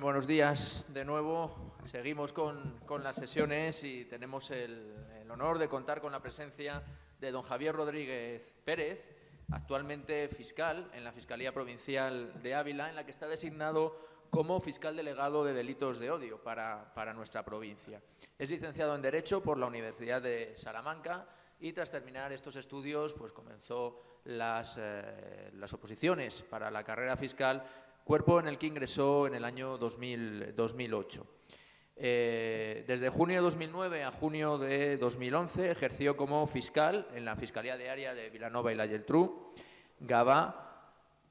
buenos días de nuevo. Seguimos con las sesiones y tenemos el honor de contar con la presencia de don Javier Rodríguez Pérez, actualmente fiscal en la Fiscalía Provincial de Ávila, en la que está designado como fiscal delegado de delitos de odio para nuestra provincia. Es licenciado en Derecho por la Universidad de Salamanca y tras terminar estos estudios pues comenzó las oposiciones para la carrera fiscal, cuerpo en el que ingresó en el año 2008. Desde junio de 2009 a junio de 2011 ejerció como fiscal en la Fiscalía de Área de Vilanova y la Geltrú, Gavà,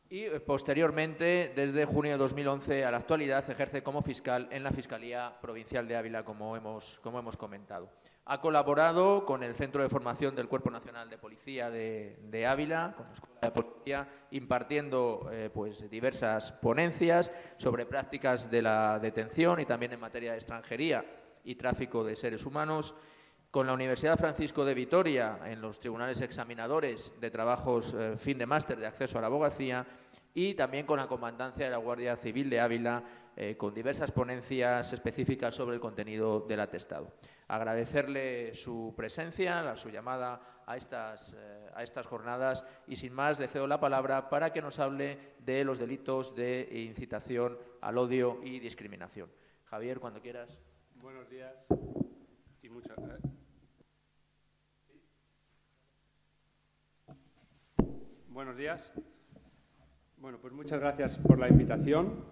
y posteriormente, desde junio de 2011 a la actualidad, ejerce como fiscal en la Fiscalía Provincial de Ávila, como hemos comentado. Ha colaborado con el Centro de Formación del Cuerpo Nacional de Policía de Ávila, con la Escuela de Policía, impartiendo pues, diversas ponencias sobre prácticas de la detención y también en materia de extranjería y tráfico de seres humanos, con la Universidad Francisco de Vitoria en los tribunales examinadores de trabajos fin de máster de acceso a la abogacía y también con la Comandancia de la Guardia Civil de Ávila con diversas ponencias específicas sobre el contenido del atestado. Agradecerle su presencia, su llamada a estas jornadas y sin más le cedo la palabra para que nos hable de los delitos de incitación al odio y discriminación. Javier, cuando quieras. Buenos días y muchas gracias. Buenos días. Bueno, pues muchas gracias por la invitación.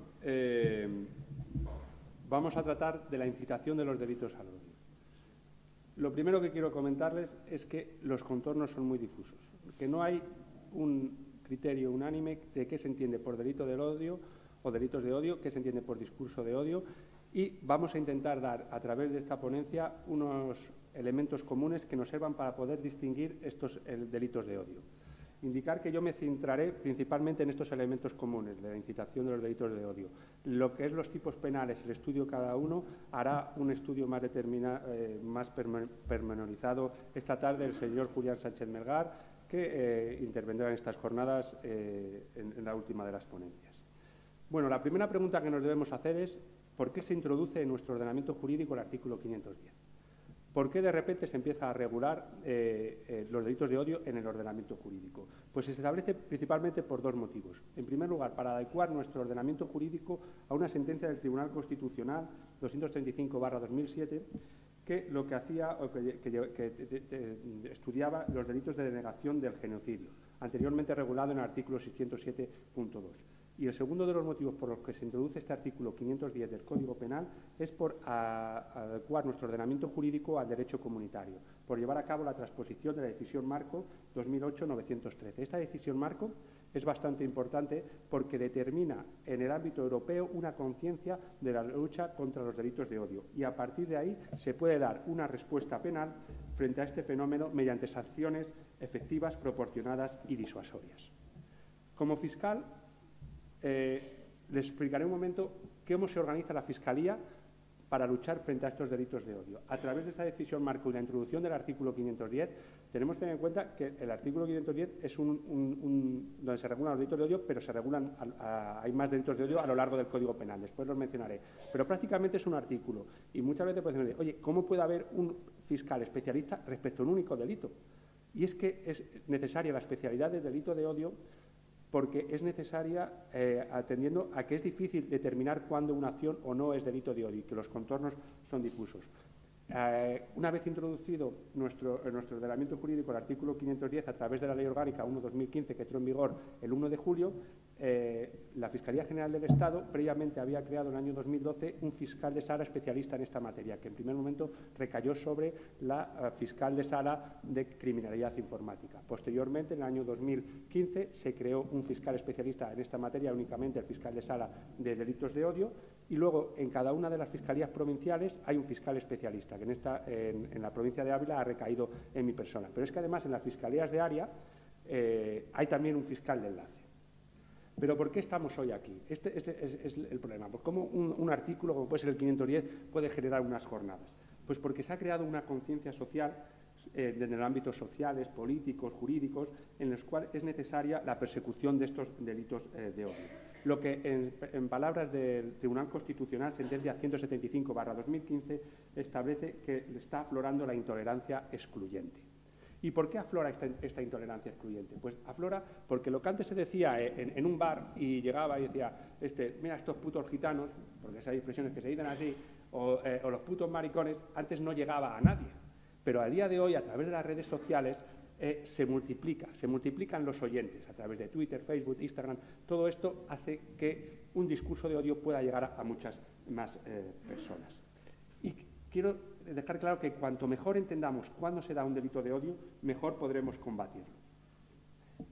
Vamos a tratar de la incitación de los delitos al odio. Lo primero que quiero comentarles es que los contornos son muy difusos, que no hay un criterio unánime de qué se entiende por delito del odio o delitos de odio, qué se entiende por discurso de odio, y vamos a intentar dar a través de esta ponencia unos elementos comunes que nos sirvan para poder distinguir estos delitos de odio. Indicar que yo me centraré principalmente en estos elementos comunes de la incitación de los delitos de odio. Lo que es los tipos penales, el estudio cada uno, hará un estudio más pormenorizado esta tarde el señor Julián Sánchez Melgar, que intervendrá en estas jornadas en la última de las ponencias. Bueno, la primera pregunta que nos debemos hacer es ¿por qué se introduce en nuestro ordenamiento jurídico el artículo 510? ¿Por qué de repente se empieza a regular los delitos de odio en el ordenamiento jurídico? Pues se establece principalmente por dos motivos. En primer lugar, para adecuar nuestro ordenamiento jurídico a una sentencia del Tribunal Constitucional 235/2007 que lo que hacía que estudiaba los delitos de denegación del genocidio, anteriormente regulado en el artículo 607.2. Y el segundo de los motivos por los que se introduce este artículo 510 del Código Penal es por adecuar nuestro ordenamiento jurídico al derecho comunitario, por llevar a cabo la transposición de la decisión marco 2008/913. Esta decisión marco es bastante importante porque determina en el ámbito europeo una conciencia de la lucha contra los delitos de odio y a partir de ahí se puede dar una respuesta penal frente a este fenómeno mediante sanciones efectivas, proporcionadas y disuasorias. Como fiscal, les explicaré un momento cómo se organiza la Fiscalía para luchar frente a estos delitos de odio. A través de esta decisión marco y la introducción del artículo 510, tenemos que tener en cuenta que el artículo 510 es donde se regulan los delitos de odio, pero se regulan, hay más delitos de odio a lo largo del Código Penal, después los mencionaré. Pero prácticamente es un artículo y muchas veces pueden decir, oye, ¿cómo puede haber un fiscal especialista respecto a un único delito? Y es que es necesaria la especialidad del delito de odio porque es necesaria atendiendo a que es difícil determinar cuándo una acción o no es delito de odio y que los contornos son difusos. Una vez introducido nuestro ordenamiento jurídico el artículo 510 a través de la Ley Orgánica 1/2015 que entró en vigor el 1 de julio, la Fiscalía General del Estado previamente había creado en el año 2012 un fiscal de sala especialista en esta materia, que en primer momento recayó sobre la fiscal de sala de criminalidad informática. Posteriormente, en el año 2015, se creó un fiscal especialista en esta materia, únicamente el fiscal de sala de delitos de odio, y luego en cada una de las fiscalías provinciales hay un fiscal especialista, que en la provincia de Ávila ha recaído en mi persona. Pero es que además en las fiscalías de área hay también un fiscal de enlace. ¿Pero por qué estamos hoy aquí? Este es el problema. Pues ¿cómo un artículo, como puede ser el 510, puede generar unas jornadas? Pues porque se ha creado una conciencia social en el ámbito sociales, políticos, jurídicos, en los cuales es necesaria la persecución de estos delitos de odio. lo que en palabras del Tribunal Constitucional, sentencia 175/2015, establece que está aflorando la intolerancia excluyente. ¿Y por qué aflora esta intolerancia excluyente? Pues aflora porque lo que antes se decía en un bar y llegaba y decía, mira estos putos gitanos, porque esas expresiones que se dicen así, o los putos maricones, antes no llegaba a nadie. Pero a día de hoy, a través de las redes sociales, se multiplican los oyentes a través de Twitter, Facebook, Instagram. Todo esto hace que un discurso de odio pueda llegar a muchas más personas. Y quiero dejar claro que cuanto mejor entendamos cuándo se da un delito de odio, mejor podremos combatirlo.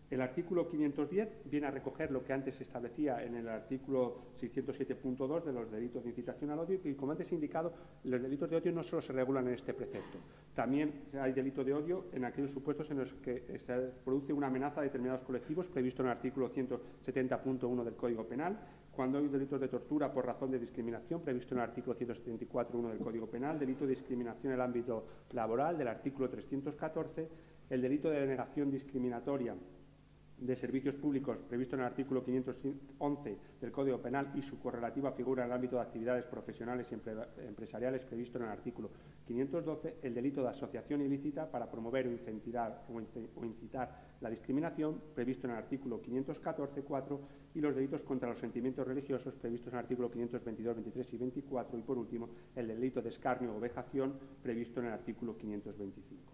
El artículo 510 viene a recoger lo que antes se establecía en el artículo 607.2 de los delitos de incitación al odio y, como antes he indicado, los delitos de odio no solo se regulan en este precepto. También hay delito de odio en aquellos supuestos en los que se produce una amenaza a determinados colectivos, previsto en el artículo 170.1 del Código Penal, cuando hay delitos de tortura por razón de discriminación, previsto en el artículo 174.1 del Código Penal, delito de discriminación en el ámbito laboral, del artículo 314, el delito de denegación discriminatoria de servicios públicos previsto en el artículo 511 del Código Penal y su correlativa figura en el ámbito de actividades profesionales y empresariales previsto en el artículo 512, el delito de asociación ilícita para promover o incitar la discriminación previsto en el artículo 514.4 y los delitos contra los sentimientos religiosos previstos en el artículo 522, 23 y 24 y, por último, el delito de escarnio o vejación previsto en el artículo 525.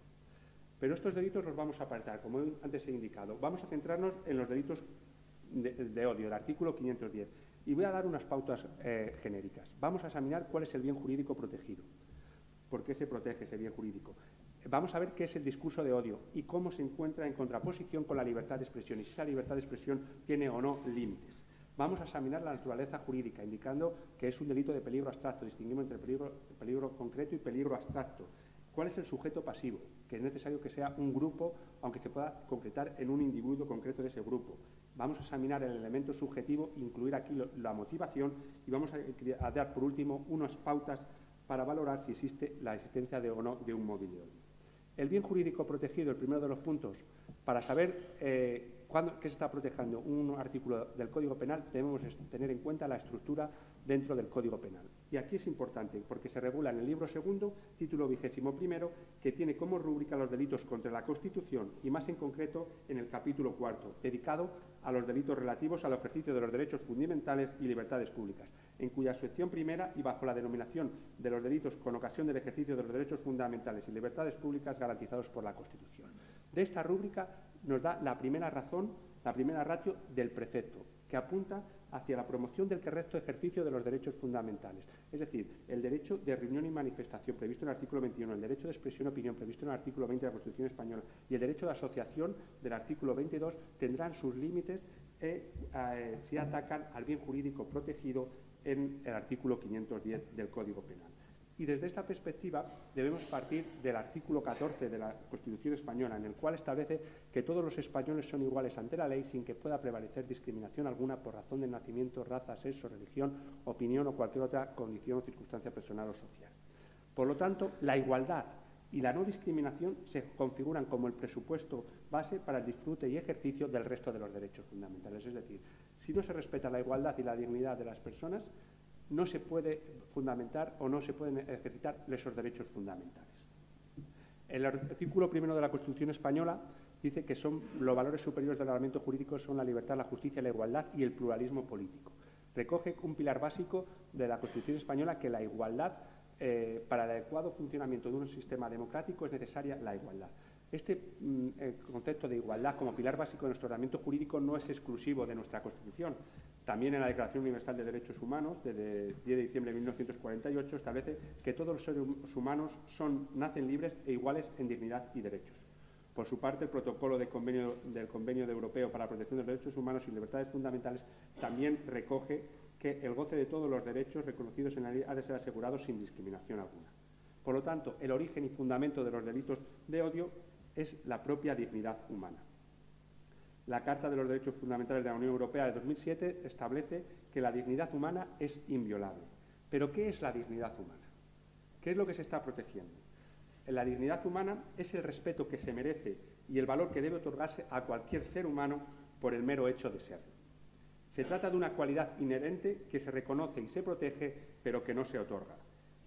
Pero estos delitos los vamos a apartar, como antes he indicado. Vamos a centrarnos en los delitos de odio, el artículo 510. Y voy a dar unas pautas genéricas. Vamos a examinar cuál es el bien jurídico protegido. ¿Por qué se protege ese bien jurídico? Vamos a ver qué es el discurso de odio y cómo se encuentra en contraposición con la libertad de expresión y si esa libertad de expresión tiene o no límites. Vamos a examinar la naturaleza jurídica, indicando que es un delito de peligro abstracto. Distinguimos entre peligro concreto y peligro abstracto. ¿Cuál es el sujeto pasivo? Que es necesario que sea un grupo, aunque se pueda concretar en un individuo concreto de ese grupo. Vamos a examinar el elemento subjetivo, incluir aquí la motivación y vamos a dar, por último, unas pautas para valorar si existe la existencia o no de un móvil de odio. El bien jurídico protegido, el primero de los puntos, para saber qué se está protegiendo un artículo del Código Penal, debemos tener en cuenta la estructura dentro del Código Penal. Y aquí es importante porque se regula en el libro segundo, título 21º, que tiene como rúbrica los delitos contra la Constitución y más en concreto en el capítulo cuarto, dedicado a los delitos relativos al ejercicio de los derechos fundamentales y libertades públicas, en cuya sección primera y bajo la denominación de los delitos con ocasión del ejercicio de los derechos fundamentales y libertades públicas garantizados por la Constitución. De esta rúbrica nos da la primera razón, la primera ratio del precepto, que apunta hacia la promoción del correcto ejercicio de los derechos fundamentales, es decir, el derecho de reunión y manifestación previsto en el artículo 21, el derecho de expresión y opinión previsto en el artículo 20 de la Constitución española y el derecho de asociación del artículo 22 tendrán sus límites si atacan al bien jurídico protegido en el artículo 510 del Código Penal. Y desde esta perspectiva debemos partir del artículo 14 de la Constitución española, en el cual establece que todos los españoles son iguales ante la ley sin que pueda prevalecer discriminación alguna por razón de nacimiento, raza, sexo, religión, opinión o cualquier otra condición o circunstancia personal o social. Por lo tanto, la igualdad y la no discriminación se configuran como el presupuesto base para el disfrute y ejercicio del resto de los derechos fundamentales. Es decir, si no se respeta la igualdad y la dignidad de las personas, no se puede fundamentar o no se pueden ejercitar esos derechos fundamentales. El artículo primero de la Constitución española dice que los valores superiores del ordenamiento jurídico son la libertad, la justicia, la igualdad y el pluralismo político. Recoge un pilar básico de la Constitución española que la igualdad, para el adecuado funcionamiento de un sistema democrático es necesaria la igualdad. Este concepto de igualdad como pilar básico de nuestro ordenamiento jurídico no es exclusivo de nuestra Constitución. También en la Declaración Universal de Derechos Humanos, del 10 de diciembre de 1948, establece que todos los seres humanos nacen libres e iguales en dignidad y derechos. Por su parte, el protocolo del Convenio Europeo para la Protección de los Derechos Humanos y Libertades Fundamentales también recoge que el goce de todos los derechos reconocidos en la ley ha de ser asegurado sin discriminación alguna. Por lo tanto, el origen y fundamento de los delitos de odio es la propia dignidad humana. La Carta de los Derechos Fundamentales de la Unión Europea de 2007 establece que la dignidad humana es inviolable. ¿Pero qué es la dignidad humana? ¿Qué es lo que se está protegiendo? La dignidad humana es el respeto que se merece y el valor que debe otorgarse a cualquier ser humano por el mero hecho de serlo. Se trata de una cualidad inherente que se reconoce y se protege, pero que no se otorga,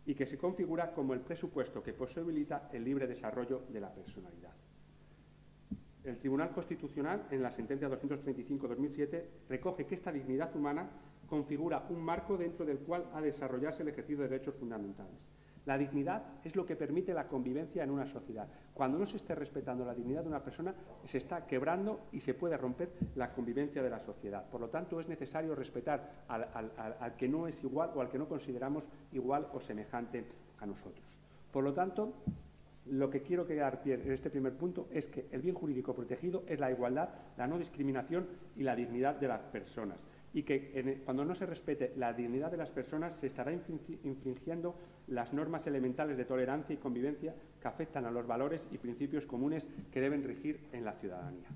y que se configura como el presupuesto que posibilita el libre desarrollo de la personalidad. El Tribunal Constitucional, en la sentencia 235/2007, recoge que esta dignidad humana configura un marco dentro del cual ha de desarrollarse el ejercicio de derechos fundamentales. La dignidad es lo que permite la convivencia en una sociedad. Cuando no se esté respetando la dignidad de una persona, se está quebrando y se puede romper la convivencia de la sociedad. Por lo tanto, es necesario respetar al que no es igual o al que no consideramos igual o semejante a nosotros. Por lo tanto, lo que quiero quedar pie en este primer punto es que el bien jurídico protegido es la igualdad, la no discriminación y la dignidad de las personas. Y que cuando no se respete la dignidad de las personas se estará infringiendo las normas elementales de tolerancia y convivencia que afectan a los valores y principios comunes que deben regir en la ciudadanía.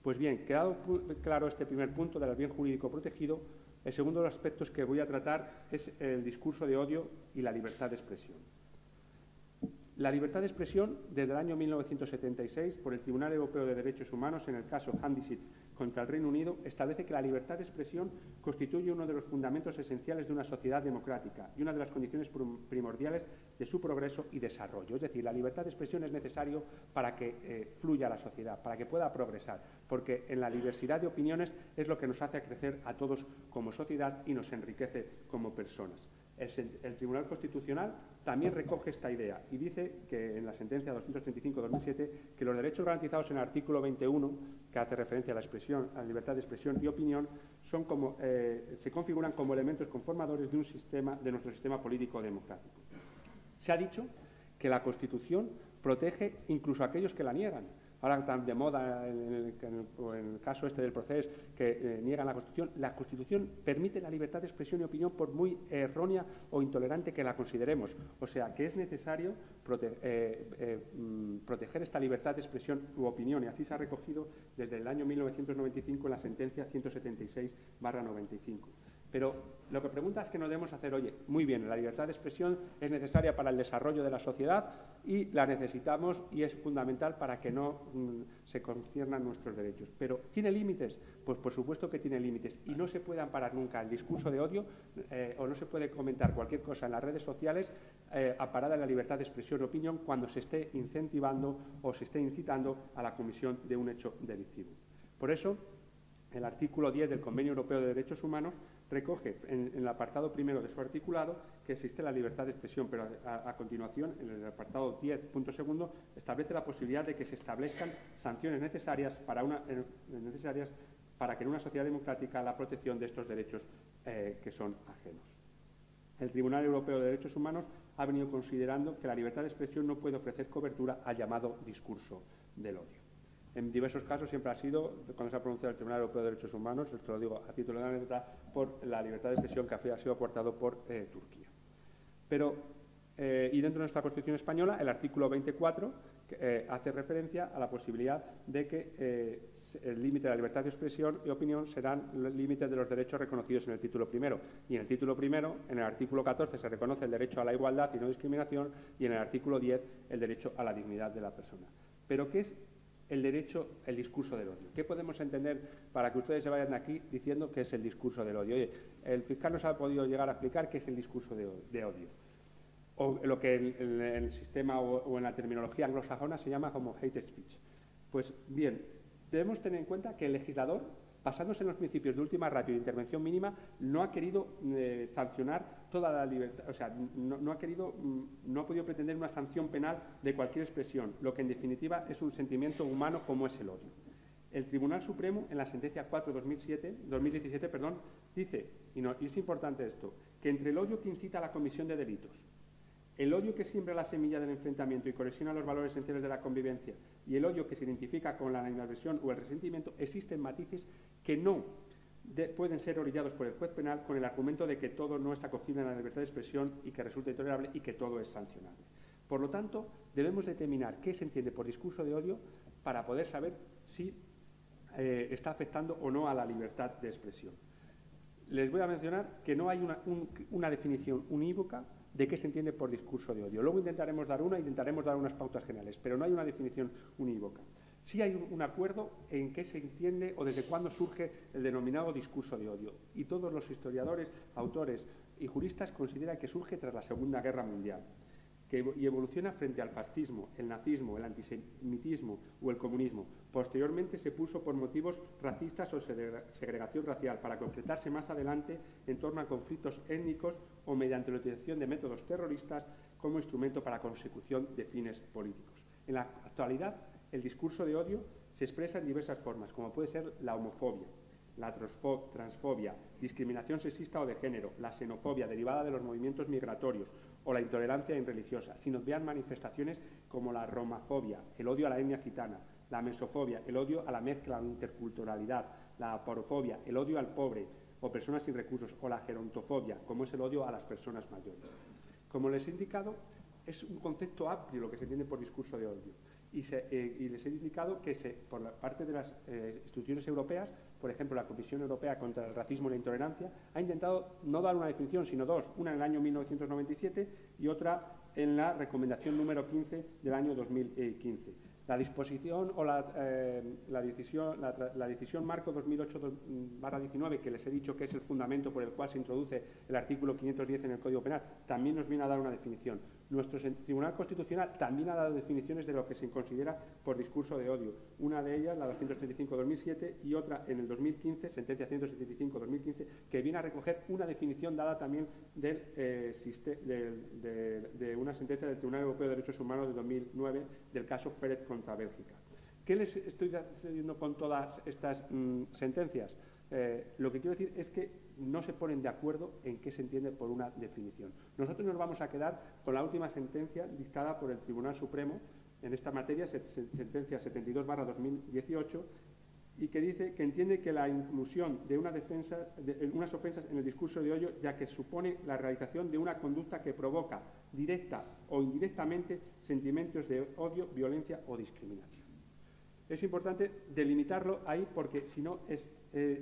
Pues bien, quedado claro este primer punto del bien jurídico protegido, el segundo de los aspectos que voy a tratar es el discurso de odio y la libertad de expresión. La libertad de expresión, desde el año 1976, por el Tribunal Europeo de Derechos Humanos, en el caso Handicid contra el Reino Unido, establece que la libertad de expresión constituye uno de los fundamentos esenciales de una sociedad democrática y una de las condiciones primordiales de su progreso y desarrollo. Es decir, la libertad de expresión es necesario para que fluya la sociedad, para que pueda progresar, porque en la diversidad de opiniones es lo que nos hace crecer a todos como sociedad y nos enriquece como personas. El Tribunal Constitucional también recoge esta idea y dice que en la sentencia 235/2007 que los derechos garantizados en el artículo 21, que hace referencia a la expresión, a la libertad de expresión y opinión, se configuran como elementos conformadores de nuestro sistema político democrático. Se ha dicho que la Constitución protege incluso a aquellos que la niegan. Ahora tan de moda en el caso este del proceso que niegan la Constitución permite la libertad de expresión y opinión por muy errónea o intolerante que la consideremos. O sea, que es necesario proteger esta libertad de expresión u opinión, y así se ha recogido desde el año 1995 en la sentencia 176/95. Pero lo que pregunta es que nos debemos hacer, oye, muy bien, la libertad de expresión es necesaria para el desarrollo de la sociedad y la necesitamos y es fundamental para que no se conciernan nuestros derechos. ¿Pero tiene límites? Pues por supuesto que tiene límites y no se puede amparar nunca el discurso de odio o no se puede comentar cualquier cosa en las redes sociales amparada en la libertad de expresión o opinión cuando se esté incentivando o se esté incitando a la comisión de un hecho delictivo. Por eso, el artículo 10 del Convenio Europeo de Derechos Humanos recoge en el apartado primero de su articulado que existe la libertad de expresión, pero a continuación, en el apartado 10, punto segundo, establece la posibilidad de que se establezcan sanciones necesarias para que en una sociedad democrática la protección de estos derechos que son ajenos. El Tribunal Europeo de Derechos Humanos ha venido considerando que la libertad de expresión no puede ofrecer cobertura al llamado discurso del odio. En diversos casos siempre ha sido, cuando se ha pronunciado el Tribunal Europeo de Derechos Humanos, esto lo digo a título de anécdota, por la libertad de expresión que ha sido acortado por Turquía. Y dentro de nuestra Constitución española, el artículo 24 hace referencia a la posibilidad de que el límite de la libertad de expresión y opinión serán los límites de los derechos reconocidos en el título primero. Y en el título primero, en el artículo 14, se reconoce el derecho a la igualdad y no discriminación, y en el artículo 10, el derecho a la dignidad de la persona. Pero, ¿qué es el discurso del odio? ¿Qué podemos entender para que ustedes se vayan de aquí diciendo que es el discurso del odio? Oye, el fiscal nos ha podido llegar a explicar qué es el discurso de odio. O lo que en el sistema o en la terminología anglosajona se llama como hate speech. Pues bien, debemos tener en cuenta que el legislador, basándose en los principios de última ratio y de intervención mínima, no ha querido sancionar toda la libertad, o sea, no ha podido pretender una sanción penal de cualquier expresión, lo que en definitiva es un sentimiento humano como es el odio. El Tribunal Supremo, en la sentencia 4/2017, dice, y es importante esto, que entre el odio que incita a la comisión de delitos, el odio que siembra la semilla del enfrentamiento y corrosiona los valores esenciales de la convivencia y el odio que se identifica con la animadversión o el resentimiento, existen matices que no pueden ser orillados por el juez penal con el argumento de que todo no está acogido en la libertad de expresión y que resulta intolerable y que todo es sancionable. Por lo tanto, debemos determinar qué se entiende por discurso de odio para poder saber si está afectando o no a la libertad de expresión. Les voy a mencionar que no hay una definición unívoca de qué se entiende por discurso de odio. Luego intentaremos dar unas pautas generales, pero no hay una definición unívoca. Sí hay un acuerdo en qué se entiende o desde cuándo surge el denominado discurso de odio. Y todos los historiadores, autores y juristas consideran que surge tras la Segunda Guerra Mundial y evoluciona frente al fascismo, el nazismo, el antisemitismo o el comunismo. Posteriormente se puso por motivos racistas o segregación racial, para concretarse más adelante en torno a conflictos étnicos o mediante la utilización de métodos terroristas como instrumento para consecución de fines políticos. En la actualidad, el discurso de odio se expresa en diversas formas, como puede ser la homofobia, la transfobia, discriminación sexista o de género, la xenofobia derivada de los movimientos migratorios o la intolerancia religiosa, sin obviar manifestaciones como la romafobia, el odio a la etnia gitana, la mesofobia, el odio a la mezcla o interculturalidad, la aporofobia, el odio al pobre o personas sin recursos, o la gerontofobia, como es el odio a las personas mayores. Como les he indicado, es un concepto amplio lo que se entiende por discurso de odio. Y les he indicado que por la parte de las instituciones europeas, por ejemplo, la Comisión Europea contra el Racismo y la Intolerancia, ha intentado no dar una definición, sino dos, una en el año 1997 y otra en la recomendación número 15 del año 2015. La disposición o la decisión marco 2008/19, que les he dicho que es el fundamento por el cual se introduce el artículo 510 en el Código Penal, también nos viene a dar una definición. Nuestro Tribunal Constitucional también ha dado definiciones de lo que se considera por discurso de odio. Una de ellas, la 235/2007, y otra en el 2015, sentencia 175/2015, que viene a recoger una definición dada también de una sentencia del Tribunal Europeo de Derechos Humanos de 2009 del caso Feret contra Bélgica. ¿Qué les estoy diciendo con todas estas sentencias? Lo que quiero decir es que no se ponen de acuerdo en qué se entiende por una definición. Nosotros nos vamos a quedar con la última sentencia dictada por el Tribunal Supremo en esta materia, sentencia 72/2018, y que dice que entiende que la inclusión de unas ofensas en el discurso de odio, ya que supone la realización de una conducta que provoca directa o indirectamente sentimientos de odio, violencia o discriminación. Es importante delimitarlo ahí porque si no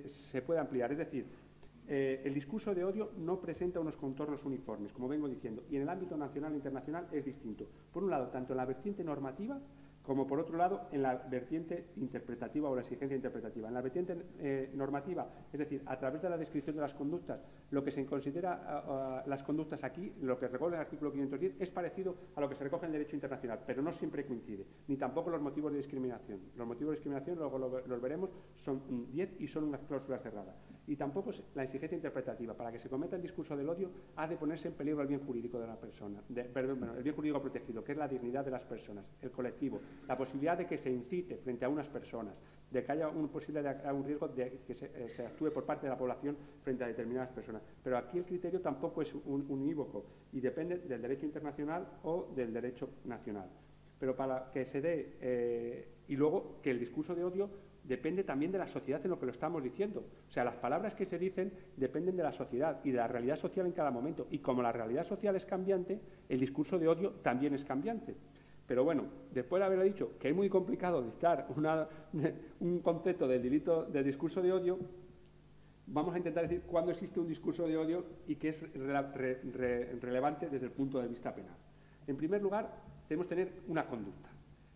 se puede ampliar. Es decir, el discurso de odio no presenta unos contornos uniformes, como vengo diciendo, y en el ámbito nacional e internacional es distinto. Por un lado, tanto en la vertiente normativa como, por otro lado, en la vertiente interpretativa o la exigencia interpretativa. En la vertiente normativa, es decir, a través de la descripción de las conductas, lo que se considera las conductas aquí, lo que recoge el artículo 510, es parecido a lo que se recoge en el derecho internacional, pero no siempre coincide, ni tampoco los motivos de discriminación. Los motivos de discriminación, luego los veremos, son 10 y son unas cláusulas cerradas. Y tampoco es la exigencia interpretativa. Para que se cometa el discurso del odio, ha de ponerse en peligro el bien jurídico de la persona, el bien jurídico protegido, que es la dignidad de las personas, el colectivo, la posibilidad de que se incite frente a unas personas, de que haya un riesgo de que se actúe por parte de la población frente a determinadas personas. Pero aquí el criterio tampoco es unívoco y depende del derecho internacional o del derecho nacional. Pero para que se dé, y luego que el discurso de odio depende también de la sociedad en lo que lo estamos diciendo. O sea, las palabras que se dicen dependen de la sociedad y de la realidad social en cada momento. Y como la realidad social es cambiante, el discurso de odio también es cambiante. Pero bueno, después de haberlo dicho, que es muy complicado dictar un concepto del delito de discurso de odio, vamos a intentar decir cuándo existe un discurso de odio y que es relevante desde el punto de vista penal. En primer lugar, tenemos que tener una conducta.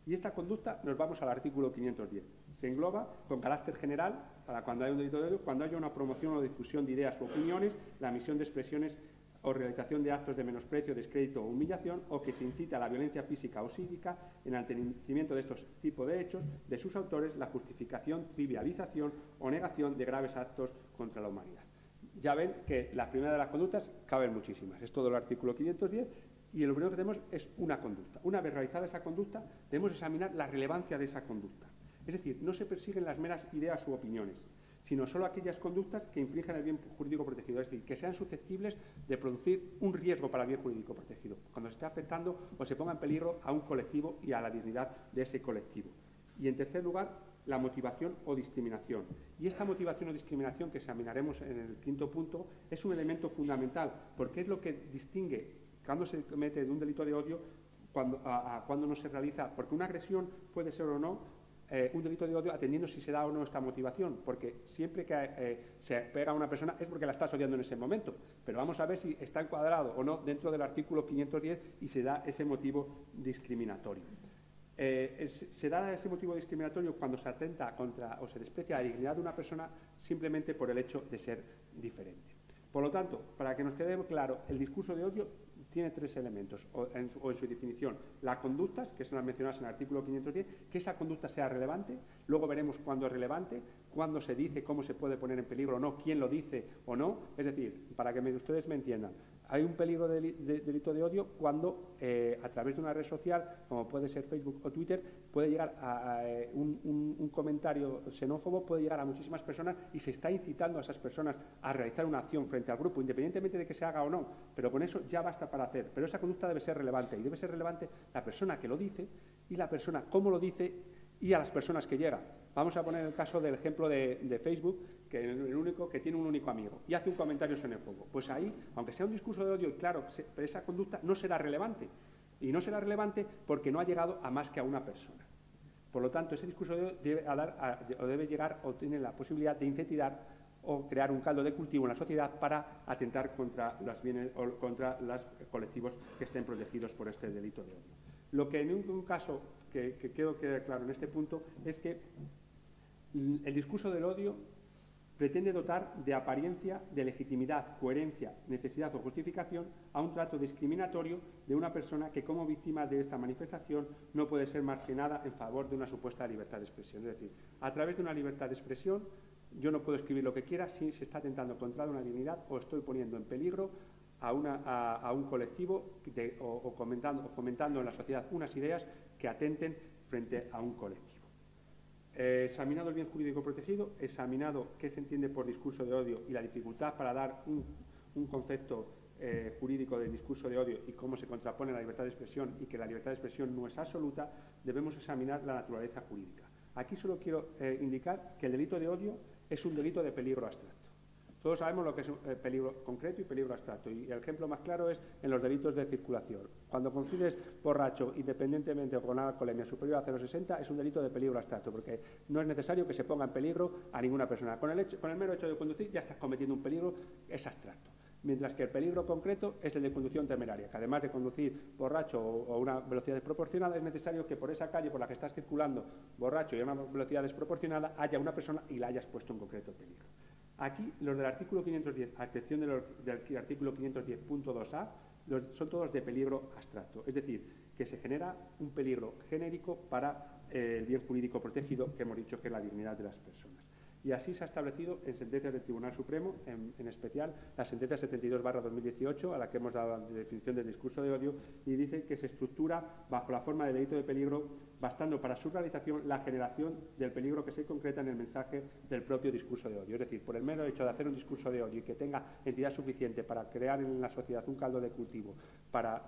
Y esta conducta nos vamos al artículo 510. Se engloba con carácter general, para cuando haya un delito de odio, cuando haya una promoción o difusión de ideas u opiniones, la emisión de expresiones o realización de actos de menosprecio, descrédito o humillación, o que se incita a la violencia física o psíquica, en enaltecimiento de estos tipos de hechos, de sus autores, la justificación, trivialización o negación de graves actos contra la humanidad. Ya ven que la primera de las conductas caben muchísimas. Es todo el artículo 510 y lo primero que tenemos es una conducta. Una vez realizada esa conducta, debemos examinar la relevancia de esa conducta. Es decir, no se persiguen las meras ideas u opiniones, sino solo aquellas conductas que infringen el bien jurídico protegido, es decir, que sean susceptibles de producir un riesgo para el bien jurídico protegido, cuando se esté afectando o se ponga en peligro a un colectivo y a la dignidad de ese colectivo. Y en tercer lugar, la motivación o discriminación. Y esta motivación o discriminación que examinaremos en el quinto punto es un elemento fundamental, porque es lo que distingue cuando se comete un delito de odio cuando no se realiza, porque una agresión puede ser o no un delito de odio atendiendo si se da o no esta motivación, porque siempre que se pega a una persona es porque la estás odiando en ese momento, pero vamos a ver si está encuadrado o no dentro del artículo 510 y se da ese motivo discriminatorio. Se da ese motivo discriminatorio cuando se atenta contra o se desprecia la dignidad de una persona simplemente por el hecho de ser diferente. Por lo tanto, para que nos quede claro, el discurso de odio tiene tres elementos, o en su definición. Las conductas, que son las mencionadas en el artículo 510, que esa conducta sea relevante, luego veremos cuándo es relevante, cuándo se dice, cómo se puede poner en peligro o no, quién lo dice o no. Es decir, para que ustedes me entiendan, hay un peligro de delito de odio cuando a través de una red social, como puede ser Facebook o Twitter, puede llegar a un comentario xenófobo, puede llegar a muchísimas personas y se está incitando a esas personas a realizar una acción frente al grupo, independientemente de que se haga o no, pero con eso ya basta para hacer. Pero esa conducta debe ser relevante y debe ser relevante la persona que lo dice y la persona cómo lo dice y a las personas que llega. Vamos a poner el caso del ejemplo de Facebook, que tiene un único amigo y hace un comentario xenófobo. Pues ahí, aunque sea un discurso de odio, claro, pero esa conducta no será relevante. Y no será relevante porque no ha llegado a más que a una persona. Por lo tanto, ese discurso de odio debe llegar o tiene la posibilidad de incentivar o crear un caldo de cultivo en la sociedad para atentar contra los bienes o contra los colectivos que estén protegidos por este delito de odio. Lo que en un caso que quede claro en este punto es que el discurso del odio pretende dotar de apariencia, de legitimidad, coherencia, necesidad o justificación a un trato discriminatorio de una persona que como víctima de esta manifestación no puede ser marginada en favor de una supuesta libertad de expresión. Es decir, a través de una libertad de expresión yo no puedo escribir lo que quiera si se está atentando contra una dignidad o estoy poniendo en peligro a un colectivo o fomentando en la sociedad unas ideas que atenten frente a un colectivo. Examinado el bien jurídico protegido, examinado qué se entiende por discurso de odio y la dificultad para dar un concepto jurídico del discurso de odio y cómo se contrapone la libertad de expresión y que la libertad de expresión no es absoluta, debemos examinar la naturaleza jurídica. Aquí solo quiero indicar que el delito de odio es un delito de peligro abstracto. Todos sabemos lo que es peligro concreto y peligro abstracto, y el ejemplo más claro es en los delitos de circulación. Cuando conduces borracho, independientemente o con una alcoholemia superior a 0,60, es un delito de peligro abstracto, porque no es necesario que se ponga en peligro a ninguna persona. Con el mero hecho de conducir ya estás cometiendo un peligro, es abstracto. Mientras que el peligro concreto es el de conducción temeraria, que además de conducir borracho o a una velocidad desproporcionada, es necesario que por esa calle por la que estás circulando borracho y a una velocidad desproporcionada haya una persona y la hayas puesto en concreto en peligro. Aquí, los del artículo 510, a excepción del artículo 510.2a, son todos de peligro abstracto, es decir, que se genera un peligro genérico para el bien jurídico protegido, que hemos dicho que es la dignidad de las personas. Y así se ha establecido en sentencias del Tribunal Supremo, en especial la sentencia 72/2018, a la que hemos dado la definición del discurso de odio, y dice que se estructura bajo la forma de delito de peligro, bastando para su realización la generación del peligro que se concreta en el mensaje del propio discurso de odio. Es decir, por el mero hecho de hacer un discurso de odio y que tenga entidad suficiente para crear en la sociedad un caldo de cultivo, para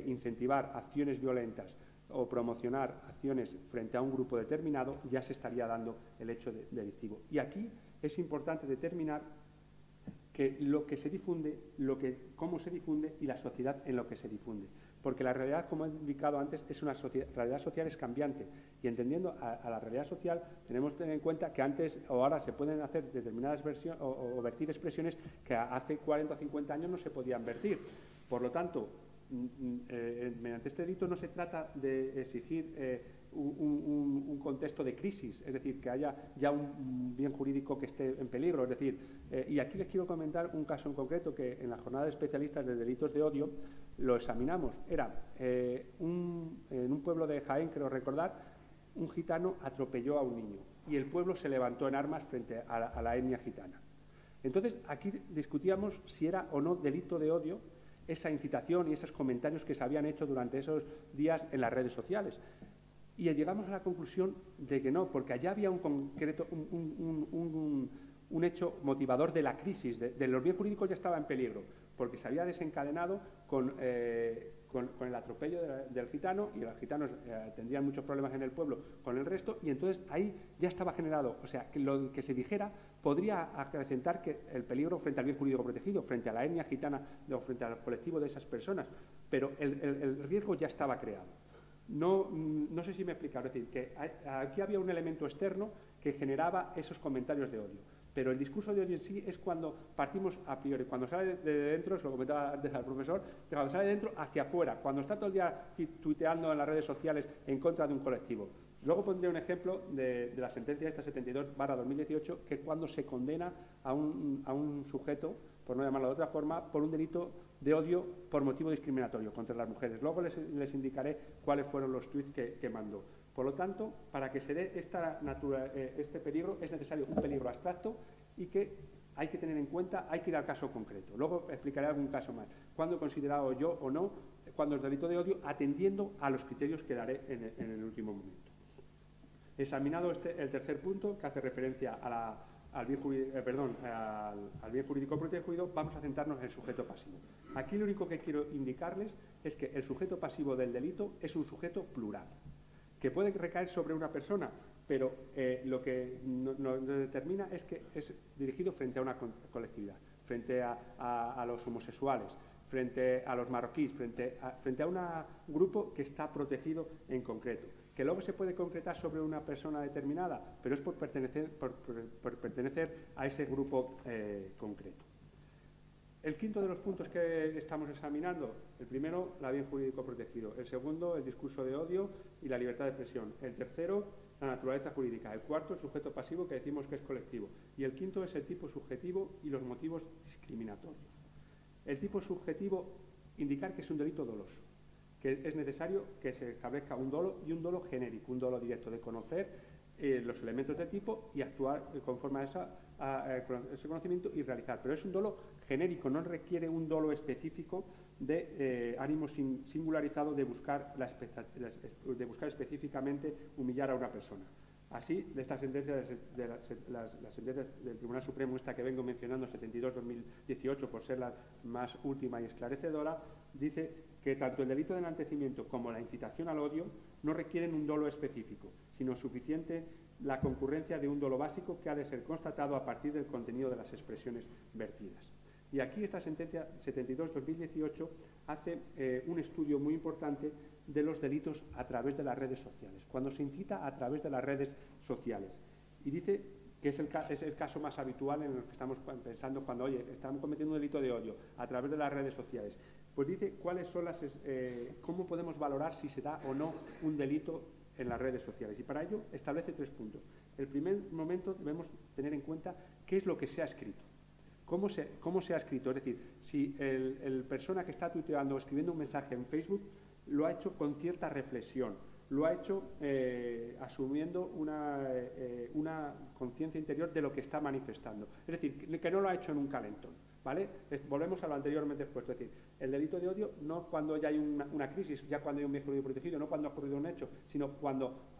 incentivar acciones violentas o promocionar acciones frente a un grupo determinado, ya se estaría dando el hecho delictivo. Y aquí es importante determinar que lo que se difunde, cómo se difunde y la sociedad en lo que se difunde. Porque la realidad, como he indicado antes, es una realidad social es cambiante. Y entendiendo a la realidad social, tenemos que tener en cuenta que antes o ahora se pueden hacer determinadas versiones o vertir expresiones que hace 40 o 50 años no se podían vertir. Por lo tanto, mediante este delito no se trata de exigir un contexto de crisis, es decir, que haya ya un bien jurídico que esté en peligro. Es decir, y aquí les quiero comentar un caso en concreto que en la jornada de especialistas de delitos de odio lo examinamos. Era en un pueblo de Jaén, creo recordar, un gitano atropelló a un niño y el pueblo se levantó en armas frente a la etnia gitana. Entonces, aquí discutíamos si era o no delito de odio esa incitación y esos comentarios que se habían hecho durante esos días en las redes sociales. Y llegamos a la conclusión de que no, porque allá había un hecho motivador de la crisis, de los bienes jurídicos ya estaba en peligro, porque se había desencadenado con el atropello del gitano, y los gitanos tendrían muchos problemas en el pueblo con el resto, y entonces ahí ya estaba generado, o sea, que lo que se dijera podría acrecentar que el peligro frente al bien jurídico protegido, frente a la etnia gitana o frente al colectivo de esas personas, pero el riesgo ya estaba creado. No sé si me he explicado, es decir, que aquí había un elemento externo que generaba esos comentarios de odio. Pero el discurso de odio en sí es cuando partimos a priori, cuando sale de dentro, se lo comentaba antes al profesor, que cuando sale de dentro hacia afuera, cuando está todo el día tuiteando en las redes sociales en contra de un colectivo. Luego pondré un ejemplo de la sentencia esta 72/2018, que es cuando se condena a un sujeto, por no llamarlo de otra forma, por un delito de odio por motivo discriminatorio contra las mujeres. Luego les indicaré cuáles fueron los tuits que mandó. Por lo tanto, para que se dé este peligro es necesario un peligro abstracto y que hay que tener en cuenta, hay que ir al caso concreto. Luego explicaré algún caso más. ¿Cuándo he considerado yo o no cuando es delito de odio? Atendiendo a los criterios que daré en el último momento. Examinado el tercer punto, que hace referencia al bien jurídico protegido, vamos a centrarnos en el sujeto pasivo. Aquí lo único que quiero indicarles es que el sujeto pasivo del delito es un sujeto plural, que puede recaer sobre una persona, pero lo que nos determina es que es dirigido frente a una colectividad, frente a los homosexuales, frente a los marroquíes, frente a un grupo que está protegido en concreto. Que luego se puede concretar sobre una persona determinada, pero es por pertenecer a ese grupo concreto. El quinto de los puntos que estamos examinando, el primero, la bien jurídico protegido. El segundo, el discurso de odio y la libertad de expresión. El tercero, la naturaleza jurídica. El cuarto, el sujeto pasivo, que decimos que es colectivo. Y el quinto es el tipo subjetivo y los motivos discriminatorios. El tipo subjetivo, indicar que es un delito doloso, que es necesario que se establezca un dolo y un dolo genérico, un dolo directo de conocer los elementos del tipo y actuar conforme a ese conocimiento y realizar. Pero es un dolo genérico, no requiere un dolo específico de ánimo singularizado de buscar específicamente humillar a una persona. Así, de esta sentencia, las sentencias del Tribunal Supremo, esta que vengo mencionando, 72/2018, por ser la más última y esclarecedora, dice que tanto el delito de enaltecimiento como la incitación al odio no requieren un dolo específico, sino suficiente la concurrencia de un dolo básico que ha de ser constatado a partir del contenido de las expresiones vertidas. Y aquí esta sentencia 72/2018 hace un estudio muy importante de los delitos a través de las redes sociales, cuando se incita a través de las redes sociales. Y dice que es el caso más habitual en el que estamos pensando cuando, oye, estamos cometiendo un delito de odio a través de las redes sociales. Pues dice cuáles son cómo podemos valorar si se da o no un delito en las redes sociales. Y para ello establece 3 puntos. El primer momento debemos tener en cuenta qué es lo que se ha escrito. ¿Cómo se ha escrito? Es decir, si el persona que está tuiteando o escribiendo un mensaje en Facebook lo ha hecho con cierta reflexión, lo ha hecho asumiendo una conciencia interior de lo que está manifestando. Es decir, que no lo ha hecho en un calentón, ¿vale? Volvemos a lo anteriormente expuesto. Es decir, el delito de odio no cuando ya hay una crisis, ya cuando hay un bien jurídico protegido, no cuando ha ocurrido un hecho, sino cuando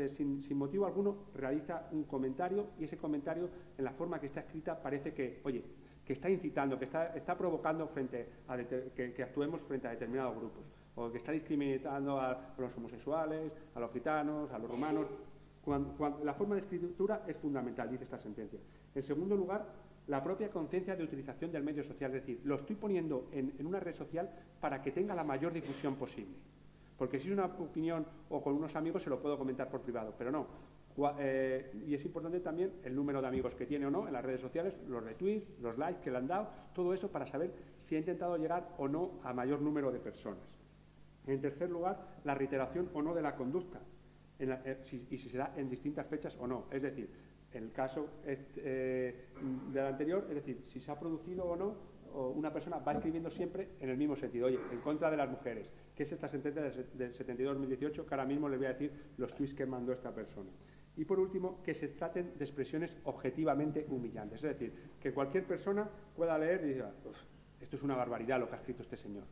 sin motivo alguno realiza un comentario y ese comentario, en la forma que está escrita, parece que, oye, que está incitando, que está provocando que actuemos frente a determinados grupos, o que está discriminando a los homosexuales, a los gitanos, a los rumanos. La forma de escritura es fundamental, dice esta sentencia. En segundo lugar, la propia conciencia de utilización del medio social, es decir, lo estoy poniendo en una red social para que tenga la mayor difusión posible. Porque si es una opinión o con unos amigos se lo puedo comentar por privado, pero no. Y es importante también el número de amigos que tiene o no en las redes sociales, los retweets, los likes que le han dado, todo eso para saber si ha intentado llegar o no a mayor número de personas. En tercer lugar, la reiteración o no de la conducta, y si se da en distintas fechas o no. Es decir, el caso del anterior, es decir, si se ha producido o no, o una persona va escribiendo siempre en el mismo sentido, oye, en contra de las mujeres, que es esta sentencia del 72/2018, que ahora mismo les voy a decir los tweets que mandó esta persona. Y por último, que se traten de expresiones objetivamente humillantes, es decir, que cualquier persona pueda leer y diga, esto es una barbaridad lo que ha escrito este señor.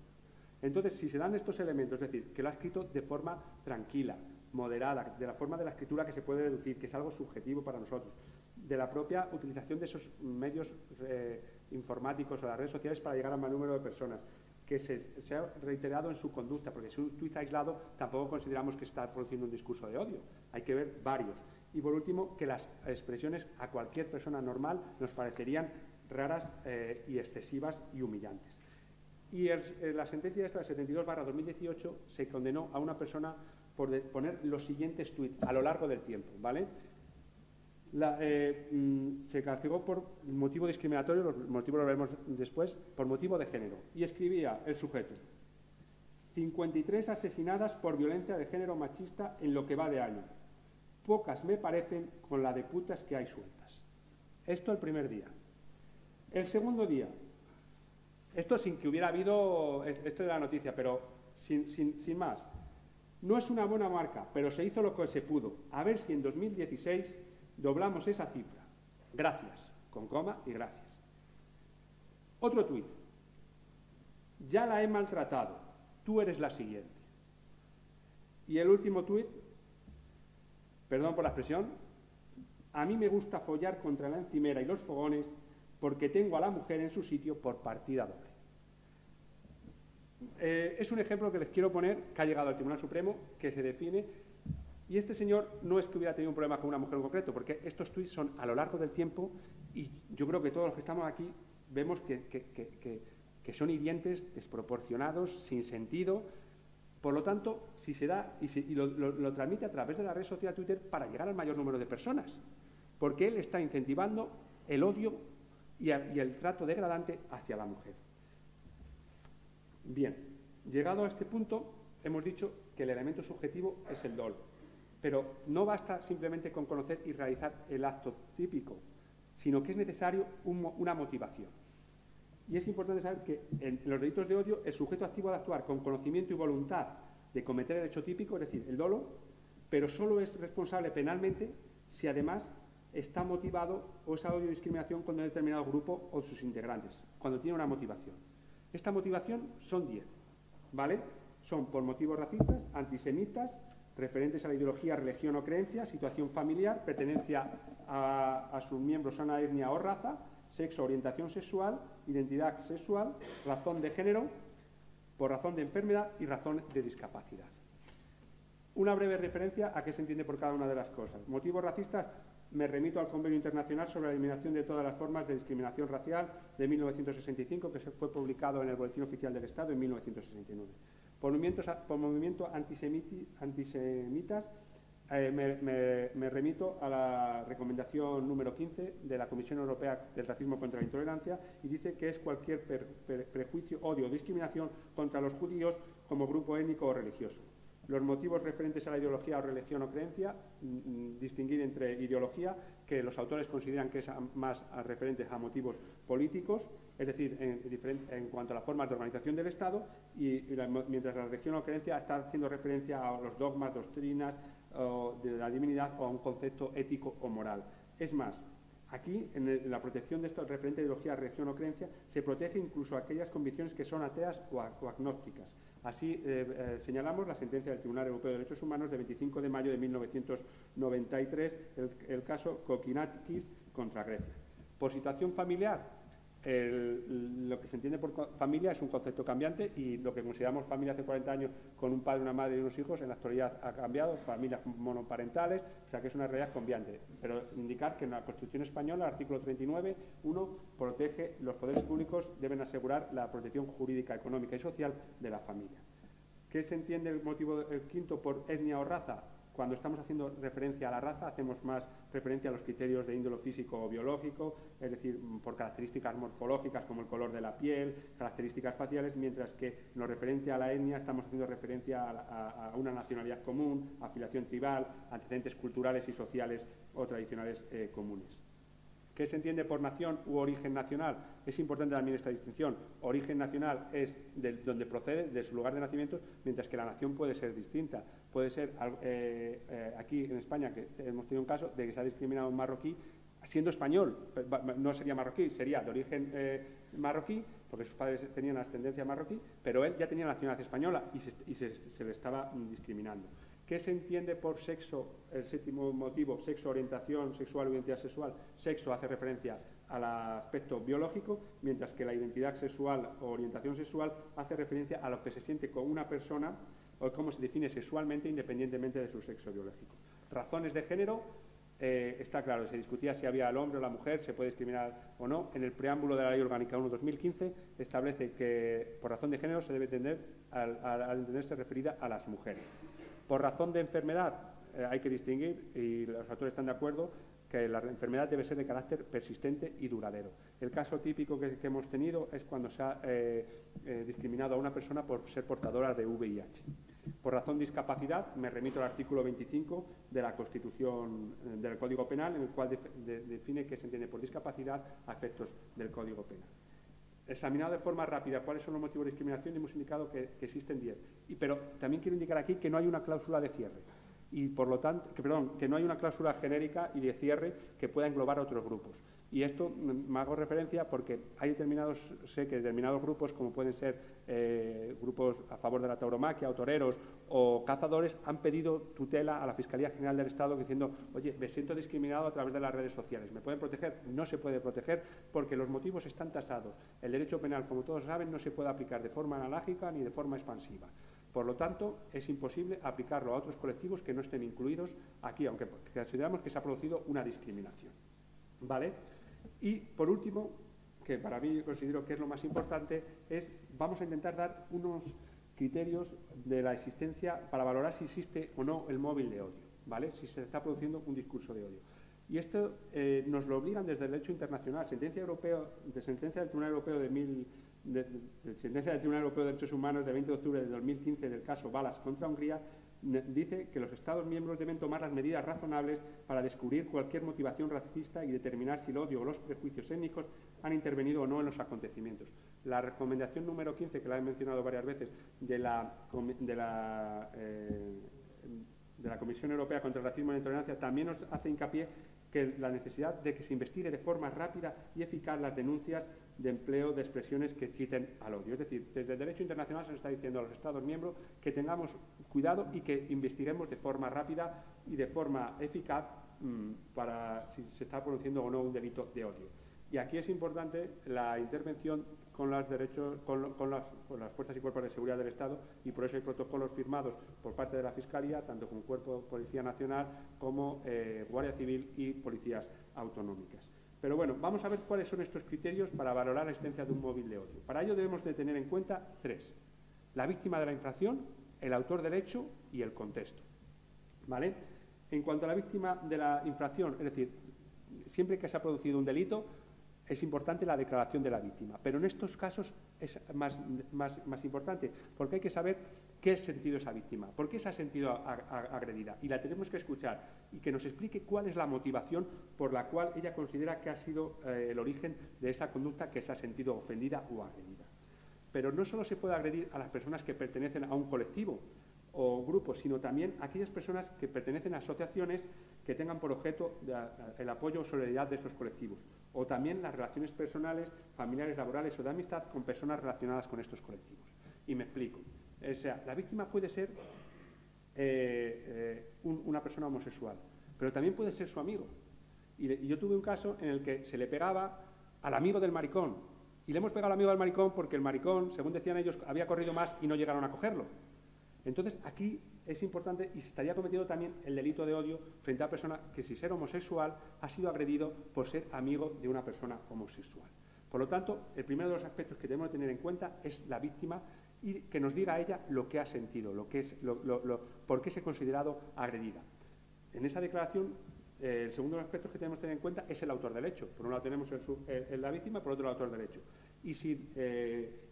Entonces, si se dan estos elementos, es decir, que lo ha escrito de forma tranquila, moderada, de la forma de la escritura que se puede deducir, que es algo subjetivo para nosotros, de la propia utilización de esos medios informáticos o las redes sociales para llegar a más número de personas, que se ha reiterado en su conducta, porque si un tuit aislado tampoco consideramos que está produciendo un discurso de odio, hay que ver varios. Y por último, que las expresiones a cualquier persona normal nos parecerían raras y excesivas y humillantes. Y la sentencia esta, 72/2018, se condenó a una persona por poner los siguientes tuits a lo largo del tiempo, ¿vale? Se castigó por motivo discriminatorio, los motivos lo veremos después, por motivo de género. Y escribía el sujeto: 53 asesinadas por violencia de género machista en lo que va de año. Pocas me parecen con la de putas que hay sueltas. Esto el primer día. El segundo día, esto sin que hubiera habido, esto de la noticia, pero sin más. No es una buena marca, pero se hizo lo que se pudo. A ver si en 2016 doblamos esa cifra. Gracias, con coma y gracias. Otro tuit. Ya la he maltratado. Tú eres la siguiente. Y el último tuit, perdón por la expresión, a mí me gusta follar contra la encimera y los fogones porque tengo a la mujer en su sitio por partida doble. Es un ejemplo que les quiero poner, que ha llegado al Tribunal Supremo, que se define, y este señor no es que hubiera tenido un problema con una mujer en concreto, porque estos tuits son a lo largo del tiempo, y yo creo que todos los que estamos aquí vemos que son hirientes, desproporcionados, sin sentido. Por lo tanto, si se da y lo transmite a través de la red social Twitter para llegar al mayor número de personas, porque él está incentivando el odio y el trato degradante hacia la mujer. Bien, llegado a este punto, hemos dicho que el elemento subjetivo es el dolo, pero no basta simplemente con conocer y realizar el acto típico, sino que es necesario una motivación. Y es importante saber que en los delitos de odio el sujeto activo ha de actuar con conocimiento y voluntad de cometer el hecho típico, es decir, el dolo, pero solo es responsable penalmente si además está motivado o es odio o discriminación con un determinado grupo o sus integrantes, cuando tiene una motivación. Esta motivación son 10, ¿vale? Son por motivos racistas, antisemitas, referentes a la ideología, religión o creencia, situación familiar, pertenencia a sus miembros a una etnia o raza, sexo, orientación sexual, identidad sexual, razón de género, por razón de enfermedad y razón de discapacidad. Una breve referencia a qué se entiende por cada una de las cosas. Motivos racistas, me remito al Convenio Internacional sobre la Eliminación de todas las formas de discriminación racial de 1965, que fue publicado en el Boletín Oficial del Estado en 1969. Por movimiento antisemitas, me remito a la recomendación número 15 de la Comisión Europea del Racismo contra la Intolerancia y dice que es cualquier prejuicio, odio o discriminación contra los judíos como grupo étnico o religioso. Los motivos referentes a la ideología o religión o creencia, distinguir entre ideología, que los autores consideran que es más referentes a motivos políticos, es decir, en cuanto a las formas de organización del Estado, mientras la religión o creencia está haciendo referencia a los dogmas, doctrinas de la divinidad o a un concepto ético o moral. Es más, aquí, en la protección de estos referentes a ideología, religión o creencia, se protege incluso aquellas convicciones que son ateas o agnósticas. Así señalamos la sentencia del Tribunal Europeo de Derechos Humanos de 25 de mayo de 1993, el caso Kokkinakis contra Grecia. Por situación familiar, lo que se entiende por familia es un concepto cambiante y lo que consideramos familia hace 40 años con un padre, una madre y unos hijos, en la actualidad ha cambiado, familias monoparentales, o sea que es una realidad cambiante. Pero indicar que en la Constitución Española, el artículo 39.1, protege, los poderes públicos deben asegurar la protección jurídica, económica y social de la familia. ¿Qué se entiende el quinto por etnia o raza? Cuando estamos haciendo referencia a la raza, hacemos más referencia a los criterios de índole físico o biológico, es decir, por características morfológicas como el color de la piel, características faciales, mientras que en lo referente a la etnia estamos haciendo referencia a una nacionalidad común, afiliación tribal, antecedentes culturales y sociales o tradicionales comunes. ¿Qué se entiende por nación u origen nacional? Es importante también esta distinción. Origen nacional es de donde procede, de su lugar de nacimiento, mientras que la nación puede ser distinta. Puede ser, aquí en España, que hemos tenido un caso de que se ha discriminado a un marroquí siendo español. No sería marroquí, sería de origen marroquí, porque sus padres tenían ascendencia marroquí, pero él ya tenía nacionalidad española y se le estaba discriminando. ¿Qué se entiende por sexo? El séptimo motivo, sexo, orientación sexual o identidad sexual. Sexo hace referencia al aspecto biológico, mientras que la identidad sexual o orientación sexual hace referencia a lo que se siente con una persona o cómo se define sexualmente independientemente de su sexo biológico. Razones de género, está claro, se discutía si había el hombre o la mujer, se puede discriminar o no. En el preámbulo de la Ley Orgánica 1/2015 establece que por razón de género se debe entender al entenderse referida a las mujeres. Por razón de enfermedad, hay que distinguir, y los autores están de acuerdo, que la enfermedad debe ser de carácter persistente y duradero. El caso típico que hemos tenido es cuando se ha discriminado a una persona por ser portadora de VIH. Por razón de discapacidad, me remito al artículo 25 de la Constitución del Código Penal, en el cual define qué se entiende por discapacidad a efectos del Código Penal. Examinado de forma rápida cuáles son los motivos de discriminación, hemos indicado que existen 10. Pero también quiero indicar aquí que no hay una cláusula de cierre. Y por lo tanto, que no hay una cláusula genérica y de cierre que pueda englobar a otros grupos. Y esto me hago referencia porque sé que determinados grupos, como pueden ser grupos a favor de la tauromaquia, o toreros o cazadores, han pedido tutela a la Fiscalía General del Estado diciendo, oye, me siento discriminado a través de las redes sociales. ¿Me pueden proteger? No se puede proteger porque los motivos están tasados. El derecho penal, como todos saben, no se puede aplicar de forma analógica ni de forma expansiva. Por lo tanto, es imposible aplicarlo a otros colectivos que no estén incluidos aquí, aunque consideramos que se ha producido una discriminación. ¿Vale? Y, por último, que para mí considero que es lo más importante, vamos a intentar dar unos criterios de la existencia para valorar si existe o no el móvil de odio, ¿vale? Si se está produciendo un discurso de odio. Y esto nos lo obligan desde el derecho internacional. Sentencia del Tribunal Europeo Sentencia del Tribunal Europeo de Derechos Humanos de 20 de octubre de 2015 del caso Balas contra Hungría dice que los Estados miembros deben tomar las medidas razonables para descubrir cualquier motivación racista y determinar si el odio o los prejuicios étnicos han intervenido o no en los acontecimientos. La recomendación número 15, que la he mencionado varias veces, de la Comisión Europea contra el Racismo y la Intolerancia, también nos hace hincapié que la necesidad de que se investigue de forma rápida y eficaz las denuncias de empleo de expresiones que citen al odio. Es decir, desde el derecho internacional se nos está diciendo a los Estados miembros que tengamos cuidado y que investiguemos de forma rápida y de forma eficaz para si se está produciendo o no un delito de odio. Y aquí es importante la intervención con las fuerzas y cuerpos de seguridad del Estado, y por eso hay protocolos firmados por parte de la Fiscalía, tanto con Cuerpo de Policía Nacional como Guardia Civil y policías autonómicas. Pero bueno, vamos a ver cuáles son estos criterios para valorar la existencia de un móvil de odio. Para ello debemos de tener en cuenta 3. La víctima de la infracción, el autor del hecho y el contexto. ¿Vale? En cuanto a la víctima de la infracción, es decir, siempre que se ha producido un delito, es importante la declaración de la víctima, pero en estos casos es más importante, porque hay que saber qué ha sentido esa víctima, por qué se ha sentido agredida, y la tenemos que escuchar y que nos explique cuál es la motivación por la cual ella considera que ha sido el origen de esa conducta que se ha sentido ofendida o agredida. Pero no solo se puede agredir a las personas que pertenecen a un colectivo o grupo, sino también a aquellas personas que pertenecen a asociaciones que tengan por objeto el apoyo o solidaridad de estos colectivos, o también las relaciones personales, familiares, laborales o de amistad con personas relacionadas con estos colectivos. Y me explico. O sea, la víctima puede ser una persona homosexual, pero también puede ser su amigo. Y yo tuve un caso en el que se le pegaba al amigo del maricón, y le hemos pegado al amigo del maricón porque el maricón, según decían ellos, había corrido más y no llegaron a cogerlo. Entonces, aquí es importante y se estaría cometiendo también el delito de odio frente a una persona que, sin ser homosexual, ha sido agredido por ser amigo de una persona homosexual. Por lo tanto, el primero de los aspectos que debemos tener en cuenta es la víctima y que nos diga a ella lo que ha sentido, por qué se ha considerado agredida. En esa declaración, el segundo de los aspectos que tenemos que tener en cuenta es el autor del hecho. Por un lado tenemos la víctima, por otro el autor del hecho. Y sin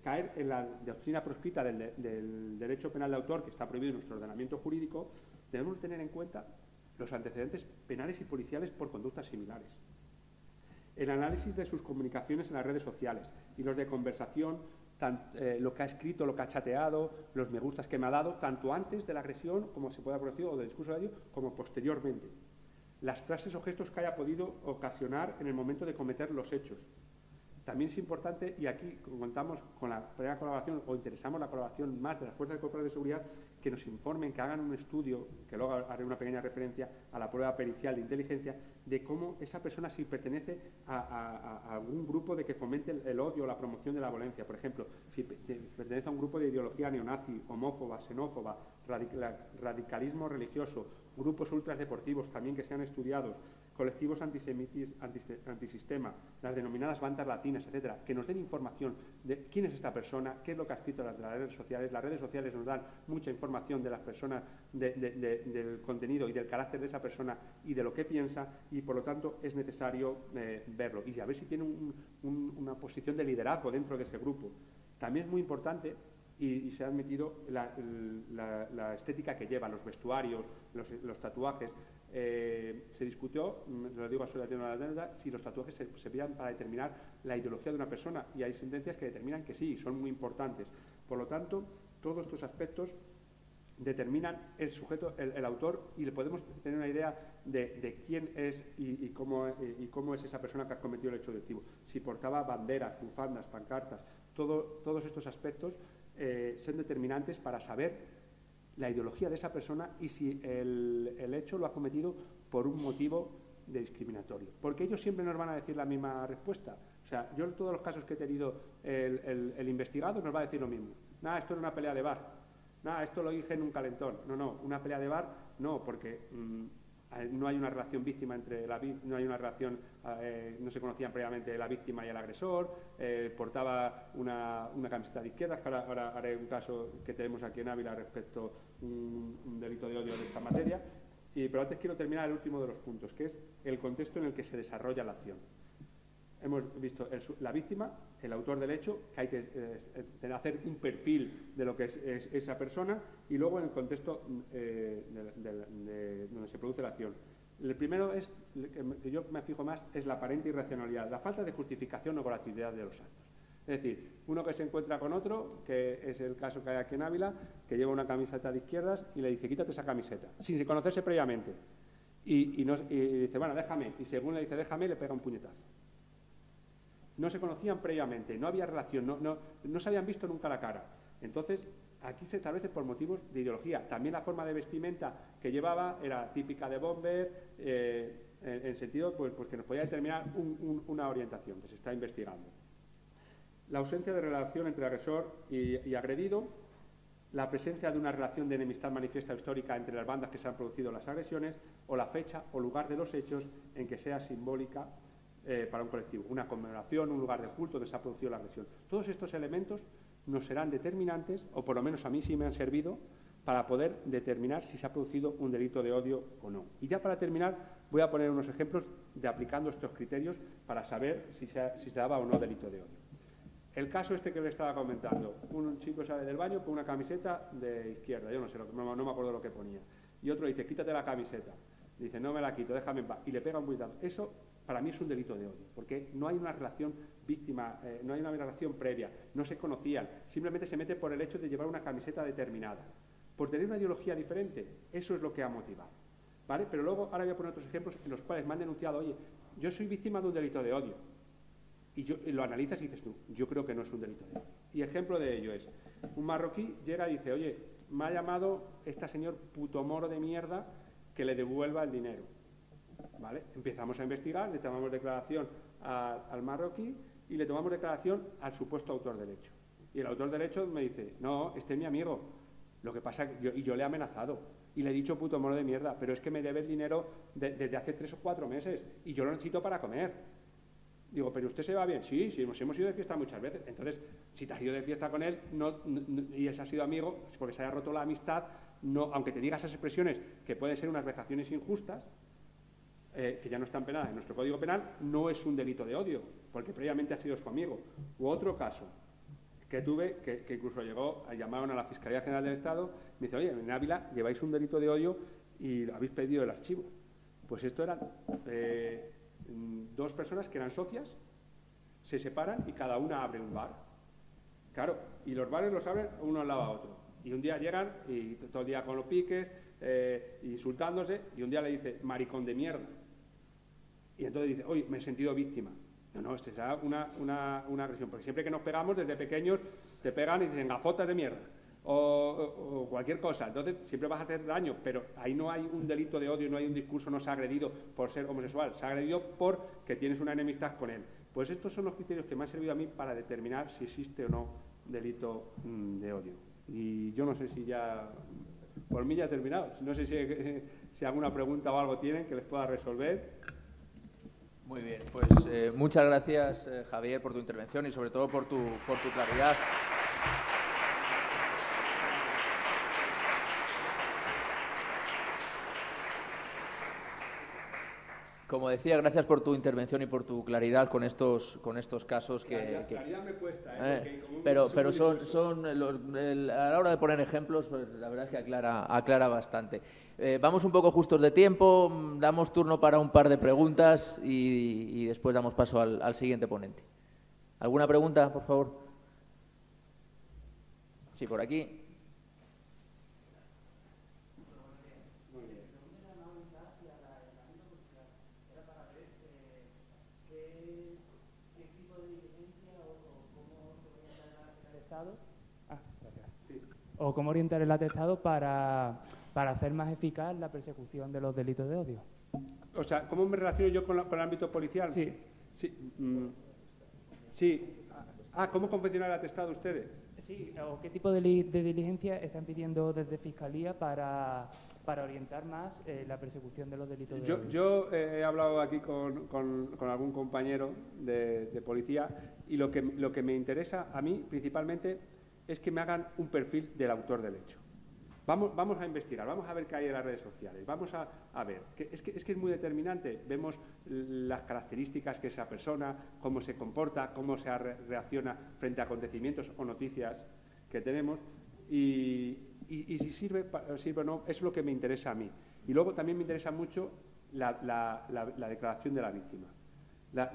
caer en la doctrina proscrita del derecho penal de autor, que está prohibido en nuestro ordenamiento jurídico, debemos tener en cuenta los antecedentes penales y policiales por conductas similares. El análisis de sus comunicaciones en las redes sociales y los de conversación, lo que ha escrito, lo que ha chateado, los me gustas que me ha dado, tanto antes de la agresión, como se pueda producir, o del discurso de odio, como posteriormente. Las frases o gestos que haya podido ocasionar en el momento de cometer los hechos. También es importante, y aquí contamos con la plena colaboración, o interesamos la colaboración más de las fuerzas corporales de seguridad, que nos informen, que hagan un estudio, que luego haré una pequeña referencia a la prueba pericial de inteligencia, de cómo esa persona si pertenece a algún grupo de que fomente el odio o la promoción de la violencia. Por ejemplo, si pertenece a un grupo de ideología neonazi, homófoba, xenófoba, radicalismo religioso grupos ultradeportivos también que sean estudiados, colectivos antisistema, las denominadas bandas latinas, etcétera, que nos den información de quién es esta persona, qué es lo que ha escrito en las redes sociales. Las redes sociales nos dan mucha información de las personas, del contenido y del carácter de esa persona y de lo que piensa, y por lo tanto es necesario verlo y a ver si tiene una posición de liderazgo dentro de ese grupo. También es muy importante, y se ha admitido la estética que lleva, los vestuarios, los tatuajes. Se discutió, lo digo a su anécdota, si los tatuajes se servían para determinar la ideología de una persona, y hay sentencias que determinan que sí, son muy importantes. Por lo tanto, todos estos aspectos determinan el sujeto, el autor, y le podemos tener una idea de quién es y cómo es esa persona que ha cometido el hecho delictivo. Si portaba banderas, bufandas, pancartas, todos estos aspectos son determinantes para saber la ideología de esa persona y si el hecho lo ha cometido por un motivo discriminatorio. Porque ellos siempre nos van a decir la misma respuesta. O sea, yo en todos los casos que he tenido, el investigado nos va a decir lo mismo. Nada, esto era una pelea de bar. Nada, esto lo dije en un calentón. No, una pelea de bar no, porque no hay una relación víctima entre no hay una relación, no se conocían previamente la víctima y el agresor, portaba una camiseta de izquierdas, que ahora haré un caso que tenemos aquí en Ávila respecto a un delito de odio de esta materia, pero antes quiero terminar el último de los puntos, que es el contexto en el que se desarrolla la acción. Hemos visto la víctima, el autor del hecho, que hay que hacer un perfil de lo que es esa persona, y luego en el contexto donde se produce la acción. El primero es, que yo me fijo más, es la aparente irracionalidad, la falta de justificación o gratuidad de los actos. Es decir, uno que se encuentra con otro, que es el caso que hay aquí en Ávila, que lleva una camiseta de izquierdas y le dice, quítate esa camiseta, sin conocerse previamente. Y dice, bueno, déjame, y según le dice, déjame, le pega un puñetazo. No se conocían previamente, no había relación, no se habían visto nunca la cara. Entonces, aquí se establece por motivos de ideología. También la forma de vestimenta que llevaba era típica de bomber, en sentido pues que nos podía determinar una orientación que se está investigando. La ausencia de relación entre agresor y agredido, la presencia de una relación de enemistad manifiesta o histórica entre las bandas que se han producido las agresiones, o la fecha o lugar de los hechos en que sea simbólica para un colectivo, una conmemoración, un lugar de culto donde se ha producido la agresión. Todos estos elementos nos serán determinantes, o por lo menos a mí sí me han servido, para poder determinar si se ha producido un delito de odio o no. Y ya para terminar, voy a poner unos ejemplos de aplicando estos criterios para saber si se daba o no delito de odio. El caso este que le estaba comentando, un chico sale del baño con una camiseta de izquierda, yo no sé, no me acuerdo lo que ponía, y otro dice, quítate la camiseta. Dice, no me la quito, déjame en paz, y le pega un puñetazo. Eso para mí es un delito de odio, porque no hay una relación víctima, no hay una relación previa, no se conocían, simplemente se mete por el hecho de llevar una camiseta determinada. Por tener una ideología diferente, eso es lo que ha motivado, ¿vale? Pero luego, ahora voy a poner otros ejemplos en los cuales me han denunciado, oye, yo soy víctima de un delito de odio, y lo analizas y dices tú, yo creo que no es un delito de odio. Y ejemplo de ello es, un marroquí llega y dice, oye, me ha llamado esta señor puto moro de mierda que le devuelva el dinero. ¿Vale? Empezamos a investigar, le tomamos declaración al marroquí y le tomamos declaración al supuesto autor del hecho. Y el autor del hecho me dice, no, este es mi amigo. Lo que pasa es que yo le he amenazado y le he dicho puto moro de mierda, pero es que me debe el dinero desde hace 3 o 4 meses y yo lo necesito para comer. Digo, ¿pero usted se va bien? Sí, nos hemos ido de fiesta muchas veces. Entonces, si te has ido de fiesta con él y ese ha sido amigo, es porque se haya roto la amistad, aunque te diga esas expresiones que pueden ser unas vejaciones injustas, que ya no están penadas en nuestro Código Penal, no es un delito de odio, porque previamente ha sido su amigo. U otro caso que tuve, que incluso llamaron a la Fiscalía General del Estado, me dice, oye, en Ávila lleváis un delito de odio y habéis pedido el archivo. Pues esto eran 2 personas que eran socias, se separan y cada una abre un bar. Claro, y los bares los abren uno al lado a otro. Y un día llegan y todo el día con los piques, insultándose, y un día le dice, maricón de mierda. Y entonces dice, oye, me he sentido víctima. No, esto es una agresión, porque siempre que nos pegamos, desde pequeños, te pegan y dicen gafotas de mierda, o cualquier cosa. Entonces, siempre vas a hacer daño, pero ahí no hay un delito de odio, no hay un discurso, no se ha agredido por ser homosexual, se ha agredido porque tienes una enemistad con él. Pues estos son los criterios que me han servido a mí para determinar si existe o no delito de odio. Y yo no sé si ya... Por mí ya he terminado. No sé si si alguna pregunta o algo tienen que les pueda resolver. Muy bien, pues muchas gracias, Javier, por tu intervención y sobre todo por tu claridad. Como decía, gracias por tu intervención y por tu claridad con estos casos que... Claridad me cuesta, pero son a la hora de poner ejemplos, pues la verdad es que aclara bastante. Vamos un poco justos de tiempo, damos turno para un par de preguntas y después damos paso al siguiente ponente. ¿Alguna pregunta, por favor? Sí, por aquí. O cómo orientar el atestado para hacer más eficaz la persecución de los delitos de odio. O sea, ¿cómo me relaciono yo con el ámbito policial? Sí. Sí. ¿Cómo confeccionar el atestado ustedes? Sí, o qué tipo de diligencia están pidiendo desde Fiscalía para orientar más la persecución de los delitos de odio. Yo he hablado aquí con algún compañero de policía y lo que me interesa a mí principalmente es que me hagan un perfil del autor del hecho. Vamos a investigar, vamos a ver qué hay en las redes sociales, vamos a ver. Es que es muy determinante. Vemos las características que esa persona, cómo se comporta, cómo se reacciona frente a acontecimientos o noticias que tenemos y si sirve o no, es lo que me interesa a mí. Y luego también me interesa mucho la declaración de la víctima.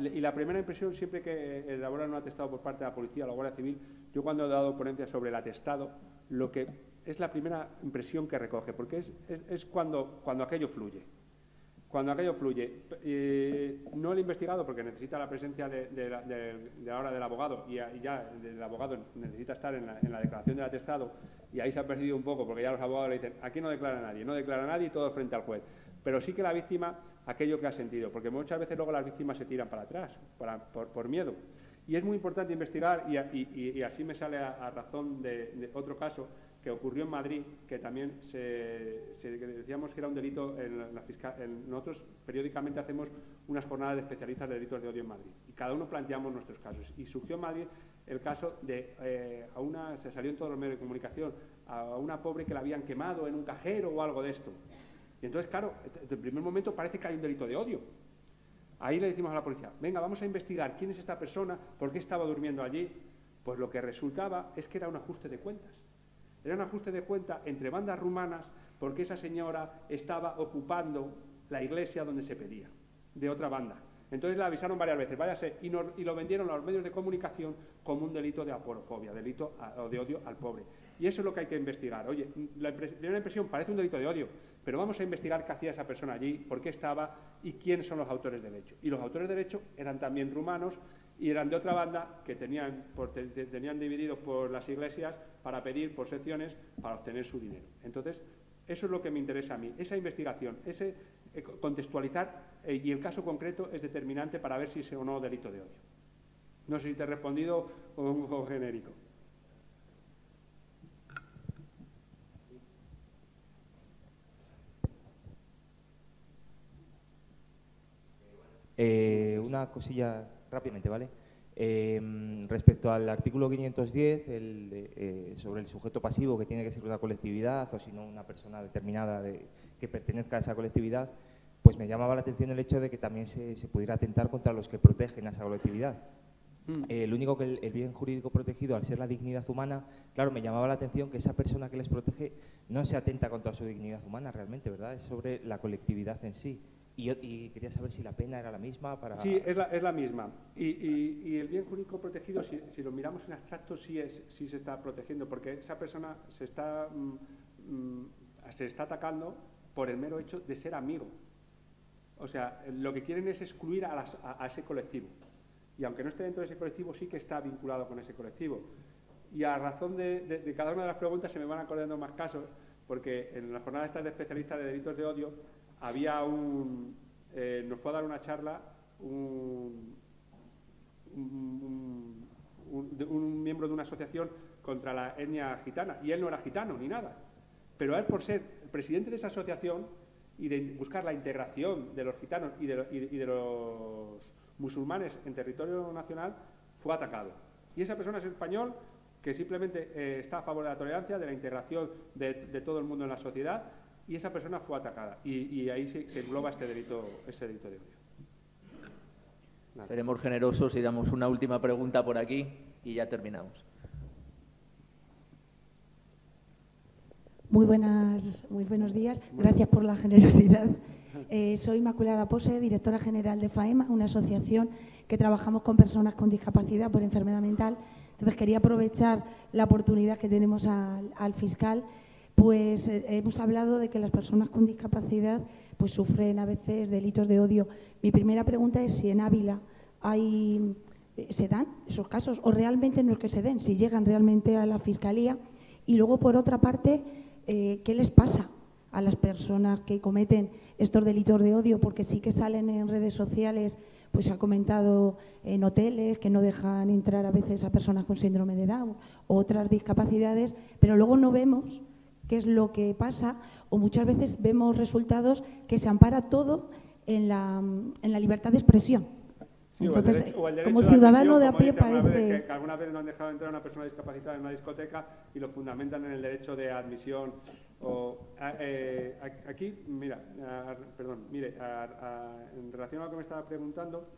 Y la primera impresión, siempre que elaboran un atestado por parte de la policía o la Guardia Civil, yo cuando he dado ponencias sobre el atestado, lo que es la primera impresión que recoge, porque es cuando aquello fluye. Cuando aquello fluye, no el investigado, porque necesita la presencia ahora del abogado, y ya el abogado necesita estar en la declaración del atestado, y ahí se ha perdido un poco, porque ya los abogados le dicen, aquí no declara nadie y todo frente al juez. Pero sí que la víctima, aquello que ha sentido, porque muchas veces luego las víctimas se tiran para atrás, por miedo. Y es muy importante investigar, y así me sale a razón de otro caso que ocurrió en Madrid, que también decíamos que era un delito nosotros periódicamente hacemos unas jornadas de especialistas de delitos de odio en Madrid, y cada uno planteamos nuestros casos. Y surgió en Madrid el caso de se salió en todos los medios de comunicación, a una pobre que la habían quemado en un cajero o algo de esto. Y entonces, claro, desde el primer momento parece que hay un delito de odio. Ahí le decimos a la policía, venga, vamos a investigar quién es esta persona, por qué estaba durmiendo allí. Pues lo que resultaba es que era un ajuste de cuentas. Era un ajuste de cuentas entre bandas rumanas porque esa señora estaba ocupando la iglesia donde se pedía, de otra banda. Entonces la avisaron varias veces, váyase, y lo vendieron a los medios de comunicación como un delito de aporofobia, delito de odio al pobre. Y eso es lo que hay que investigar. Oye, la primera impresión parece un delito de odio, pero vamos a investigar qué hacía esa persona allí, por qué estaba y quiénes son los autores del hecho. Y los autores del hecho eran también rumanos y eran de otra banda que tenían divididos por las iglesias para pedir por secciones para obtener su dinero. Entonces, eso es lo que me interesa a mí, esa investigación, contextualizar, y el caso concreto es determinante para ver si es o no delito de odio. No sé si te he respondido o un juego genérico. Una cosilla rápidamente, ¿vale? Respecto al artículo 510, sobre el sujeto pasivo, que tiene que ser una colectividad o si no una persona determinada que pertenezca a esa colectividad, pues me llamaba la atención el hecho de que también se pudiera atentar contra los que protegen a esa colectividad. Lo único que el bien jurídico protegido, al ser la dignidad humana, claro, me llamaba la atención que esa persona que les protege no se atenta contra su dignidad humana realmente, ¿verdad? Es sobre la colectividad en sí. Y quería saber si la pena era la misma para... Sí, es la misma. Y el bien jurídico protegido, si lo miramos en abstracto, sí se está protegiendo, porque esa persona se está atacando por el mero hecho de ser amigo. O sea, lo que quieren es excluir a ese colectivo. Y aunque no esté dentro de ese colectivo, sí que está vinculado con ese colectivo. Y a razón de cada una de las preguntas se me van acordando más casos, porque en la jornada esta de especialistas de delitos de odio había nos fue a dar una charla un miembro de una asociación contra la etnia gitana, y él no era gitano ni nada, pero él, por ser el presidente de esa asociación, y de buscar la integración de los gitanos y de los musulmanes en territorio nacional, fue atacado. Y esa persona es español que simplemente está a favor de la tolerancia, de la integración de todo el mundo en la sociedad, y esa persona fue atacada. Y ahí se engloba ese delito de odio. Nada. Seremos generosos y damos una última pregunta por aquí y ya terminamos. Muy buenos días. Gracias por la generosidad. Soy Inmaculada Pose, directora general de FAEMA, una asociación que trabajamos con personas con discapacidad por enfermedad mental. Entonces, quería aprovechar la oportunidad que tenemos al fiscal. Pues hemos hablado de que las personas con discapacidad pues sufren a veces delitos de odio. Mi primera pregunta es si en Ávila se dan esos casos o realmente no es que se den, si llegan realmente a la Fiscalía. Y luego, por otra parte, ¿qué les pasa a las personas que cometen estos delitos de odio? Porque sí que salen en redes sociales, pues se ha comentado en hoteles que no dejan entrar a veces a personas con síndrome de Down o otras discapacidades, pero luego no vemos qué es lo que pasa, o muchas veces vemos resultados que se ampara todo en la libertad de expresión. Sí, entonces, o el derecho como de ciudadano de a admisión, pie como dice parece... que alguna vez no han dejado entrar a una persona discapacitada en una discoteca y lo fundamentan en el derecho de admisión. Aquí, mira, en relación a lo que me estaba preguntando,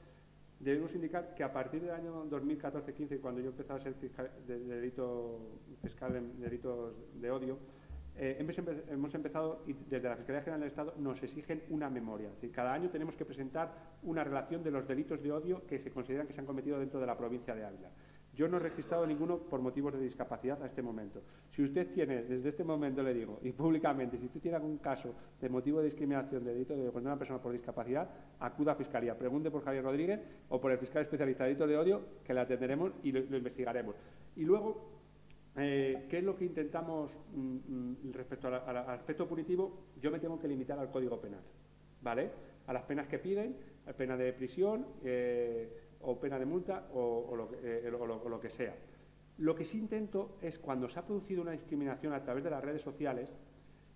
debemos indicar que a partir del año 2014-15, cuando yo empezaba a ser fiscal en delitos de odio, hemos empezado, y desde la Fiscalía General del Estado nos exigen una memoria. Es decir, cada año tenemos que presentar una relación de los delitos de odio que se consideran que se han cometido dentro de la provincia de Ávila. Yo no he registrado ninguno por motivos de discapacidad a este momento. Si usted tiene, desde este momento le digo, y públicamente, si usted tiene algún caso de motivo de discriminación, de delito de odio contra una persona por discapacidad, acuda a Fiscalía. Pregunte por Javier Rodríguez o por el fiscal especialista de delitos de odio, que le atenderemos y lo investigaremos. Y luego, ¿qué es lo que intentamos respecto al aspecto punitivo? Yo me tengo que limitar al Código Penal, ¿vale? A las penas que piden, a pena de prisión o pena de multa o lo que sea. Lo que sí intento es, cuando se ha producido una discriminación a través de las redes sociales,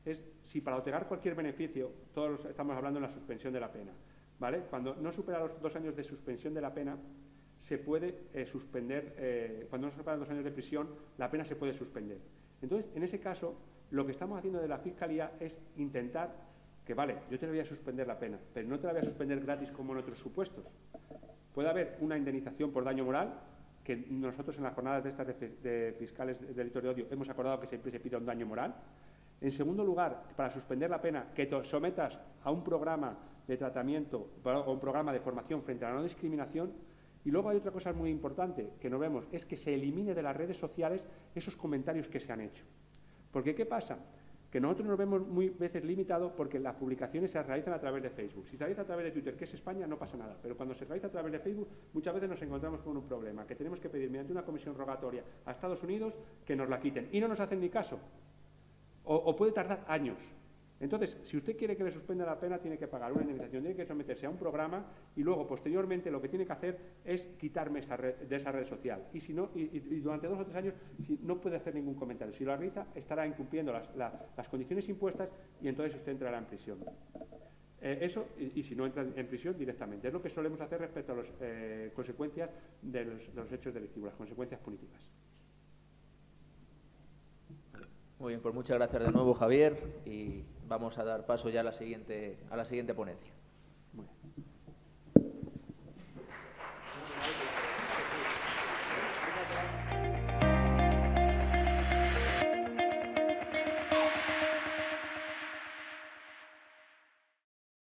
es si para otorgar cualquier beneficio, todos estamos hablando de la suspensión de la pena, ¿vale? Cuando no supera los 2 años de suspensión de la pena, se puede suspender, cuando no se superan 2 años de prisión, la pena se puede suspender. Entonces, en ese caso, lo que estamos haciendo de la Fiscalía es intentar que, vale, yo te voy a suspender la pena, pero no te la voy a suspender gratis como en otros supuestos. Puede haber una indemnización por daño moral, que nosotros en las jornadas de estas de fiscales de delitos de odio hemos acordado que siempre se pida un daño moral. En segundo lugar, para suspender la pena, que te sometas a un programa de tratamiento o un programa de formación frente a la no discriminación. Y luego hay otra cosa muy importante que no vemos, es que se elimine de las redes sociales esos comentarios que se han hecho. Porque ¿qué pasa? Que nosotros nos vemos muy veces limitados porque las publicaciones se realizan a través de Facebook. Si se realiza a través de Twitter, que es España, no pasa nada. Pero cuando se realiza a través de Facebook, muchas veces nos encontramos con un problema, que tenemos que pedir mediante una comisión rogatoria a Estados Unidos que nos la quiten. Y no nos hacen ni caso. O puede tardar años. Entonces, si usted quiere que le suspenda la pena, tiene que pagar una indemnización, tiene que someterse a un programa y luego, posteriormente, lo que tiene que hacer es quitarme de esa red social. Y si no, y durante 2 o 3 años no puede hacer ningún comentario. Si lo realiza, estará incumpliendo las condiciones impuestas y entonces usted entrará en prisión. Eso, y si no entra en prisión, directamente. Es lo que solemos hacer respecto a las consecuencias de los hechos delictivos, las consecuencias punitivas. Muy bien, pues muchas gracias de nuevo, Javier, y vamos a dar paso ya a la siguiente ponencia.